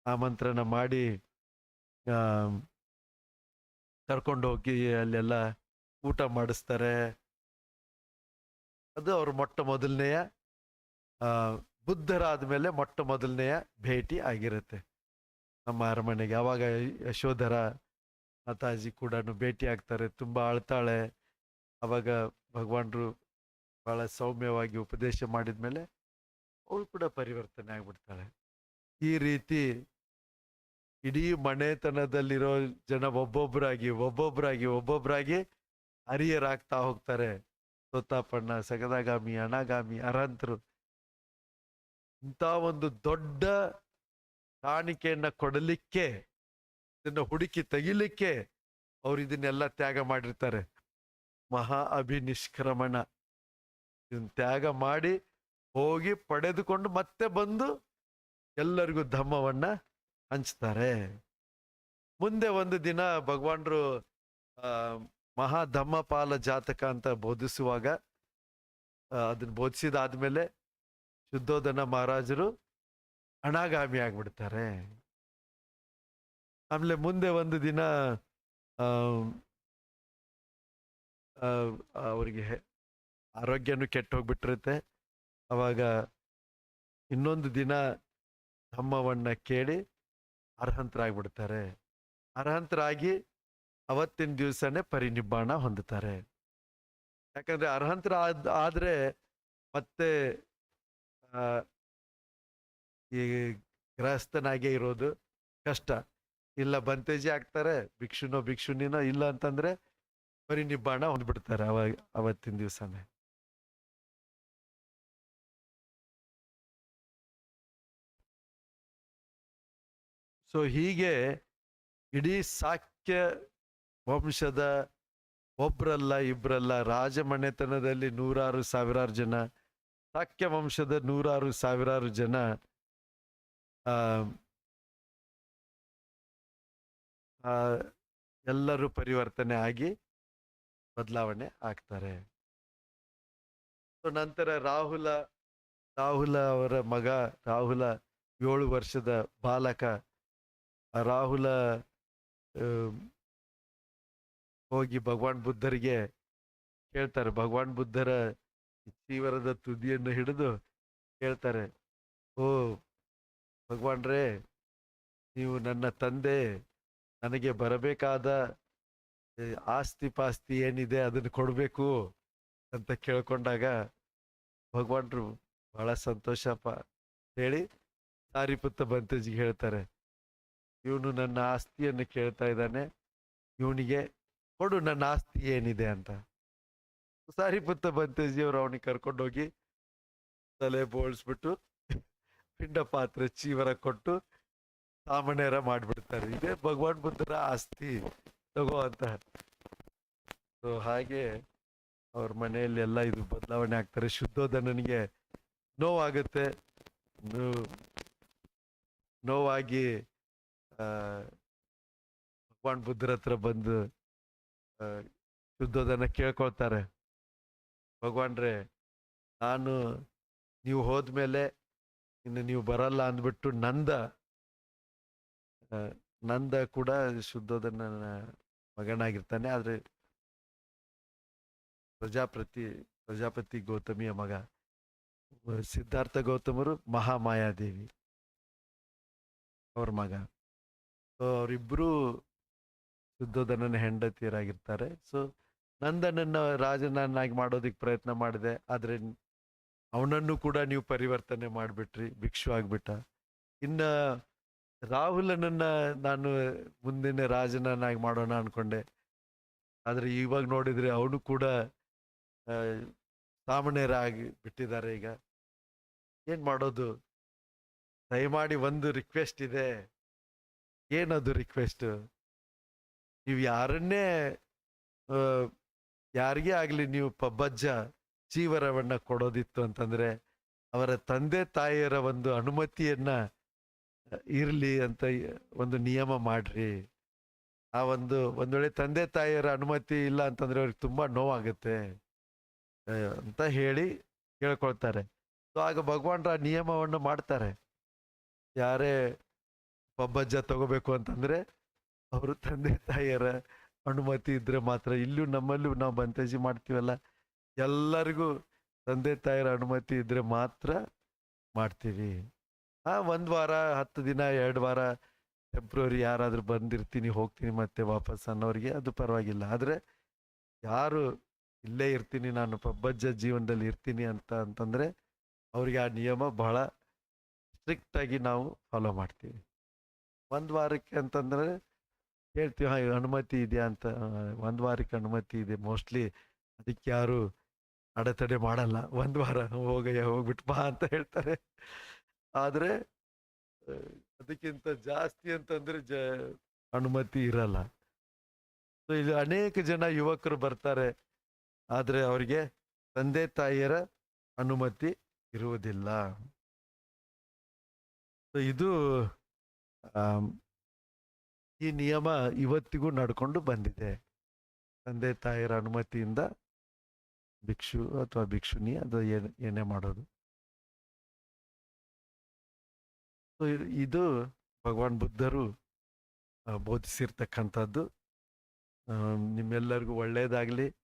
ಆಮಂತ್ರಣ ಮಾಡಿ ಕರ್ಕೊಂಡು ಹೋಗಿ ಅಲ್ಲೆಲ್ಲ ಊಟ ಮಾಡಿಸ್ತಾರೆ. ಅದು ಅವ್ರ ಮೊದಲನೆಯ ಬುದ್ಧರಾದ ಮೇಲೆ ಮೊದಲನೆಯ ಭೇಟಿ ಆಗಿರುತ್ತೆ ನಮ್ಮ ಅರಮನೆಗೆ. ಅವಾಗ ಯಶೋಧರ ಮಾತಾಜಿ ಕೂಡ ಭೇಟಿ ಆಗ್ತಾರೆ, ತುಂಬಾ ಅಳ್ತಾಳೆ. ಅವಾಗ ಭಗವಾನ್ರು ಬಹಳ ಸೌಮ್ಯವಾಗಿ ಉಪದೇಶ ಮಾಡಿದ್ಮೇಲೆ ಅವಳು ಕೂಡ ಪರಿವರ್ತನೆ ಆಗ್ಬಿಡ್ತಾಳೆ. ಈ ರೀತಿ ಇಡೀ ಮನೆತನದಲ್ಲಿರೋ ಜನ ಒಬ್ಬೊಬ್ಬರಾಗಿ ಹರಿಯರಾಗ್ತಾ ಹೋಗ್ತಾರೆ. ಸೋತಾಪಣ್ಣ, ಸಗದಾಗಾಮಿ, ಅನಾಗಾಮಿ, ಅರಹಂತರು. ಇಂಥ ಒಂದು ದೊಡ್ಡ ಕಾಣಿಕೆಯನ್ನ ಕೊಡಲಿಕ್ಕೆ, ಇದನ್ನ ಹುಡುಕಿ ತೆಗಿಲಿಕ್ಕೆ ಅವ್ರು ಇದನ್ನೆಲ್ಲ ತ್ಯಾಗ ಮಾಡಿರ್ತಾರೆ. ಮಹಾ ಅಭಿನಿಷ್ಕ್ರಮಣ, ಇದನ್ನ ತ್ಯಾಗ ಮಾಡಿ ಹೋಗಿ ಪಡೆದುಕೊಂಡು ಮತ್ತೆ ಬಂದು ಎಲ್ಲರಿಗೂ ಧಮ್ಮವನ್ನ ಹಂಚ್ತಾರೆ. ಮುಂದೆ ಒಂದು ದಿನ ಭಗವಾನ್ರು ಮಹಾ ಧಮ್ಮಪಾಲ ಜಾತಕ ಅಂತ ಬೋಧಿಸುವಾಗ, ಅದನ್ನ ಬೋಧಿಸಿದಾದ್ಮೇಲೆ ಶುದ್ಧೋಧನ ಮಹಾರಾಜರು ಅನಾಗಾಮಿ ಆಗ್ಬಿಡ್ತಾರೆ. ಆಮೇಲೆ ಮುಂದೆ ಒಂದು ದಿನ ಅವರಿಗೆ ಆರೋಗ್ಯನೂ ಕೆಟ್ಟು ಹೋಗ್ಬಿಟ್ಟಿರುತ್ತೆ. ಅವಾಗ ಇನ್ನೊಂದು ದಿನ ಧಮ್ಮವನ್ನ ಕೇಳಿ ಅರ್ಹಂತರಾಗ್ಬಿಡ್ತಾರೆ. ಅರ್ಹಂತರಾಗಿ ಅವತ್ತಿನ ದಿವಸನೇ ಪರಿನಿಬ್ಬಾಣ ಹೊಂದುತ್ತಾರೆ. ಯಾಕಂದ್ರೆ ಅರ್ಹಂತರ ಆದ್ರೆ ಮತ್ತೆ ಈ ಗೃಹಸ್ಥನಾಗೆ ಇರೋದು ಕಷ್ಟ. ಇಲ್ಲ ಬಂತೇಜಿ ಆಗ್ತಾರೆ, ಭಿಕ್ಷುನಿನೋ ಇಲ್ಲ ಅಂತಂದ್ರೆ ಪರಿನಿಬ್ಬಾಣ ಹೊಂದ್ಬಿಡ್ತಾರೆ ಅವತ್ತಿನ ದಿವಸನೇ. ಸೊ ಹೀಗೆ ಇಡೀ ಸಾಕ್ಯ ವಂಶದ ಒಬ್ರಲ್ಲ ಇಬ್ರಲ್ಲ, ರಾಜಮನೆತನದಲ್ಲಿ ನೂರಾರು ಸಾವಿರಾರು ಜನ, ಸಾಕ್ಯ ವಂಶದ ನೂರಾರು ಸಾವಿರಾರು ಜನ ಎಲ್ಲರೂ ಪರಿವರ್ತನೆ ಆಗಿ ಬದಲಾವಣೆ ಆಗ್ತಾರೆ. ನಂತರ ರಾಹುಲ ಅವರ ಮಗ ರಾಹುಲ 7 ವರ್ಷದ ಬಾಲಕ. ರಾಹುಲ ಹೋಗಿ ಭಗವಾನ್ ಬುದ್ಧರಿಗೆ ಕೇಳ್ತಾರೆ. ಭಗವಾನ್ ಬುದ್ಧರ ಚೀವರದ ತುದಿಯನ್ನು ಹಿಡಿದು ಕೇಳ್ತಾರೆ, ಓ ಭಗವಾನ್ರೇ, ನೀವು ನನ್ನ ತಂದೆ, ನನಗೆ ಬರಬೇಕಾದ ಆಸ್ತಿ ಪಾಸ್ತಿ ಏನಿದೆ ಅದನ್ನು ಕೊಡ್ಬೇಕು ಅಂತ ಕೇಳ್ಕೊಂಡಾಗ ಭಗವಾನ್ರು ಬಹಳ ಸಂತೋಷಪ್ಪ ಹೇಳಿ ಸಾರಿಪುತ್ತ ಬಂತೇಜಿಗೆ ಹೇಳ್ತಾರೆ, ಇವನು ನನ್ನ ಆಸ್ತಿಯನ್ನು ಕೇಳ್ತಾ ಇದ್ದಾನೆ, ಇವನಿಗೆ ಕೊಡು ನನ್ನ ಆಸ್ತಿ ಏನಿದೆ ಅಂತ. ಸಾರಿಪುತ್ತ ಬಂತೇಜಿಯವರು ಅವನಿಗೆ ಕರ್ಕೊಂಡೋಗಿ ತಲೆ ಬೋಳ್ಸ್ಬಿಟ್ಟು ಪಿಂಡ ಪಾತ್ರೆ ಚೀವರ ಕೊಟ್ಟು ಸಾಮಾನ್ಯರ ಮಾಡ್ಬಿಡ್ತಾರೆ. ಇದೇ ಭಗವಾನ್ ಬುದ್ಧರ ಆಸ್ತಿ, ತಗೋ ಅಂತ. ಸೊ ಹಾಗೆ ಅವ್ರ ಮನೆಯಲ್ಲಿ ಎಲ್ಲ ಇದು ಬದಲಾವಣೆ ಆಗ್ತಾರೆ. ಶುದ್ಧೋಧನನಿಗೆ ನೋವಾಗುತ್ತೆ. ನೋವಾಗಿ ಭಗವಾನ್ ಬುದ್ಧರ ಹತ್ರ ಬಂದು ಶುದ್ಧೋಧನ ಕೇಳ್ಕೊಳ್ತಾರೆ, ಭಗವಾನ್ರೇ, ನೀವು ಹೋದ್ಮೇಲೆ ಇನ್ನು ನೀವು ಬರಲ್ಲ ಅಂದ್ಬಿಟ್ಟು ನಂದ ಕೂಡ ಶುದ್ಧೋಧನ ಮಗನಾಗಿರ್ತಾನೆ. ಆದ್ರೆ ಪ್ರಜಾಪತಿ ಗೌತಮಿಯ ಮಗ. ಸಿದ್ಧಾರ್ಥ ಗೌತಮರು ಮಹಾಮಾಯಾದೇವಿ ಅವ್ರ ಮಗ. ಸೊ ಅವರಿಬ್ರು ಶುದ್ಧೋಧನನ ಹೆಂಡತಿಯರಾಗಿರ್ತಾರೆ. ಸೊ ನಂದನನ್ನ ರಾಜನನ್ನಾಗಿ ಮಾಡೋದಿಕ್ ಪ್ರಯತ್ನ ಮಾಡಿದೆ, ಆದ್ರೆ ಅವನನ್ನು ಕೂಡ ನೀವು ಪರಿವರ್ತನೆ ಮಾಡಿಬಿಟ್ರಿ, ಭಿಕ್ಷು ಆಗ್ಬಿಟ್ಟ. ಇನ್ನ ರಾಹುಲನನ್ನ ನಾನು ಮುಂದಿನ ರಾಜನನ್ನಾಗಿ ಮಾಡೋಣ ಅನ್ಕೊಂಡೆ, ಆದ್ರೆ ಇವಾಗ ನೋಡಿದ್ರೆ ಅವನು ಕೂಡ ಸಾಮಾನ್ಯರಾಗಿ ಬಿಟ್ಟಿದ್ದಾರೆ. ಈಗ ಏನ್ ಮಾಡೋದು? ದಯಮಾಡಿ ಒಂದು ರಿಕ್ವೆಸ್ಟ್ ಇದೆ. ಏನದು ರಿಕ್ವೆಸ್ಟ್? ನೀವು ಯಾರಿಗೇ ಆಗ್ಲಿ ನೀವು ಪಬ್ಬಜ್ಜ ಚೀವರವನ್ನ ಕೊಡೋದಿತ್ತು ಅಂತಂದ್ರೆ ಅವರ ತಂದೆ ತಾಯಿಯರ ಒಂದು ಅನುಮತಿಯನ್ನ ಇರ್ಲಿ ಅಂತ ಒಂದು ನಿಯಮ ಮಾಡ್ರಿ. ಆ ಒಂದ್ ವೇಳೆ ತಂದೆ ತಾಯಿಯರ ಅನುಮತಿ ಇಲ್ಲ ಅಂತಂದ್ರೆ ಅವ್ರಿಗೆ ತುಂಬಾ ನೋವಾಗುತ್ತೆ ಅಂತ ಹೇಳಿ ಕೇಳ್ಕೊಳ್ತಾರೆ. ಸೊ ಆಗ ಭಗವಾನ್ರ ನಿಯಮವನ್ನು ಮಾಡ್ತಾರೆ. ಯಾರೇ ಪಬ್ಬಜ್ಜ ತಗೋಬೇಕು ಅಂತಂದ್ರೆ ಅವರು ತಂದೆ ತಾಯಿಯರ ಅನುಮತಿ ಇದ್ರೆ ಮಾತ್ರ. ಇಲ್ಲೂ ನಮ್ಮಲ್ಲೂ ನಾವು ಬಂತೇಜಿ ಮಾಡ್ತೀವಲ್ಲ, ಎಲ್ಲರಿಗೂ ತಂದೆ ತಾಯಿಯರ ಅನುಮತಿ ಇದ್ರೆ ಮಾತ್ರ ಮಾಡ್ತೀವಿ. 1 ವಾರ 10 ದಿನ 2 ವಾರ ಟೆಂಪ್ರರಿ ಯಾರಾದ್ರೂ ಬಂದಿರ್ತೀನಿ ಹೋಗ್ತೀನಿ ಮತ್ತೆ ವಾಪಸ್ ಅನ್ನೋರಿಗೆ ಅದು ಪರವಾಗಿಲ್ಲ. ಆದ್ರೆ ಯಾರು ಇಲ್ಲೇ ಇರ್ತೀನಿ, ನಾನು ಪಬ್ಬಜ್ಜ ಜೀವನದಲ್ಲಿ ಇರ್ತೀನಿ ಅಂತಂದ್ರೆ ಅವ್ರಿಗೆ ಆ ನಿಯಮ ಬಹಳ ಸ್ಟ್ರಿಕ್ಟ್ ಆಗಿ ನಾವು ಫಾಲೋ ಮಾಡ್ತೀವಿ. ಒಂದ್ ವಾರಕ್ಕೆ ಅಂತಂದ್ರೆ ಹೇಳ್ತೀವಿ, ಹಾ ಅನುಮತಿ ಇದೆಯಾ ಅಂತ. ಒಂದ್ ವಾರಕ್ಕೆ ಅನುಮತಿ ಇದೆ ಮೋಸ್ಟ್ಲಿ. ಅದಕ್ಕೆ ಯಾರು ಅಡೆತಡೆ ಮಾಡಲ್ಲ. ಒಂದ್ ವಾರ ಹೋಗಯ್ಯ ಹೋಗ್ಬಿಟ್ಟು ಬಾ ಅಂತ ಹೇಳ್ತಾರೆ. ಆದ್ರೆ ಆ, ಅದಕ್ಕಿಂತ ಜಾಸ್ತಿ ಅಂತಂದ್ರೆ ಅನುಮತಿ ಇರಲ್ಲ. ಸೊ ಇಲ್ಲಿ ಅನೇಕ ಜನ ಯುವಕರು ಬರ್ತಾರೆ, ಆದ್ರೆ ಅವರಿಗೆ ತಂದೆ ತಾಯಿಯರ ಅನುಮತಿ ಇರುವುದಿಲ್ಲ. ಸೊ ಇದು ಆಮ್, ಈ ನಿಯಮ ಇವತ್ತಿಗೂ ನಡ್ಕೊಂಡು ಬಂದಿದೆ. ತಂದೆ ತಾಯಿಯರ ಅನುಮತಿಯಿಂದ ಭಿಕ್ಷು ಅಥವಾ ಭಿಕ್ಷುನಿ ಅದು ಏನೇ ಮಾಡೋದು. ಸೊ ಇದು ಭಗವಾನ್ ಬುದ್ಧರು ಬೋಧಿಸಿರ್ತಕ್ಕಂಥದ್ದು. ನಿಮ್ಮೆಲ್ಲರಿಗೂ ಒಳ್ಳೆಯದಾಗಲಿ.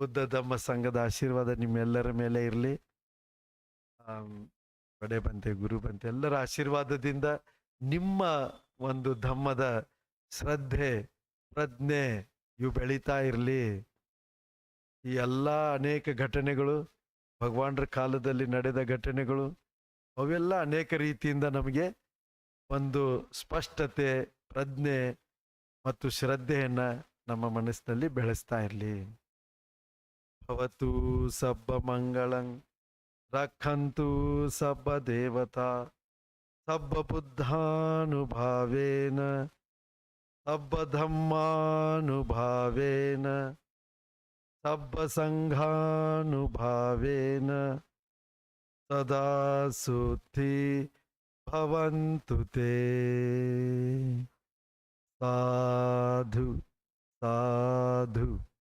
ಬುದ್ಧ ಧಮ್ಮ ಸಂಘದ ಆಶೀರ್ವಾದ ನಿಮ್ಮೆಲ್ಲರ ಮೇಲೆ ಇರಲಿ. ಕಡೆ ಬಂತೆ ಗುರು ಬಂತೆ ಎಲ್ಲರ ಆಶೀರ್ವಾದದಿಂದ ನಿಮ್ಮ ಒಂದು ಧಮ್ಮದ ಶ್ರದ್ಧೆ ಪ್ರಜ್ಞೆ ಇವು ಬೆಳೀತಾ ಇರಲಿ. ಈ ಎಲ್ಲ ಅನೇಕ ಘಟನೆಗಳು, ಭಗವಾನರ ಕಾಲದಲ್ಲಿ ನಡೆದ ಘಟನೆಗಳು, ಅವೆಲ್ಲ ಅನೇಕ ರೀತಿಯಿಂದ ನಮಗೆ ಒಂದು ಸ್ಪಷ್ಟತೆ, ಪ್ರಜ್ಞೆ ಮತ್ತು ಶ್ರದ್ಧೆಯನ್ನ ನಮ್ಮ ಮನಸ್ಸಿನಲ್ಲಿ ಬೆಳೆಸ್ತಾ ಇರಲಿ. ಭವತು ಸಬ್ಬ ಮಂಗಳಂ ರಕ್ಷಂತು ಸಬ್ಬ ದೇವತಾ ಸಬ್ಬ ಬುದ್ಧಾನುಭಾವೇನ ಸಬ್ಬ ಧಮ್ಮಾನುಭಾವೇನ ಸಬ್ಬ ಸಂಘಾನುಭಾವೇನ ಸದಾ ಸುಖಿ ಭವಂತು ತೇ. ಸಾಧು ಸಾಧು.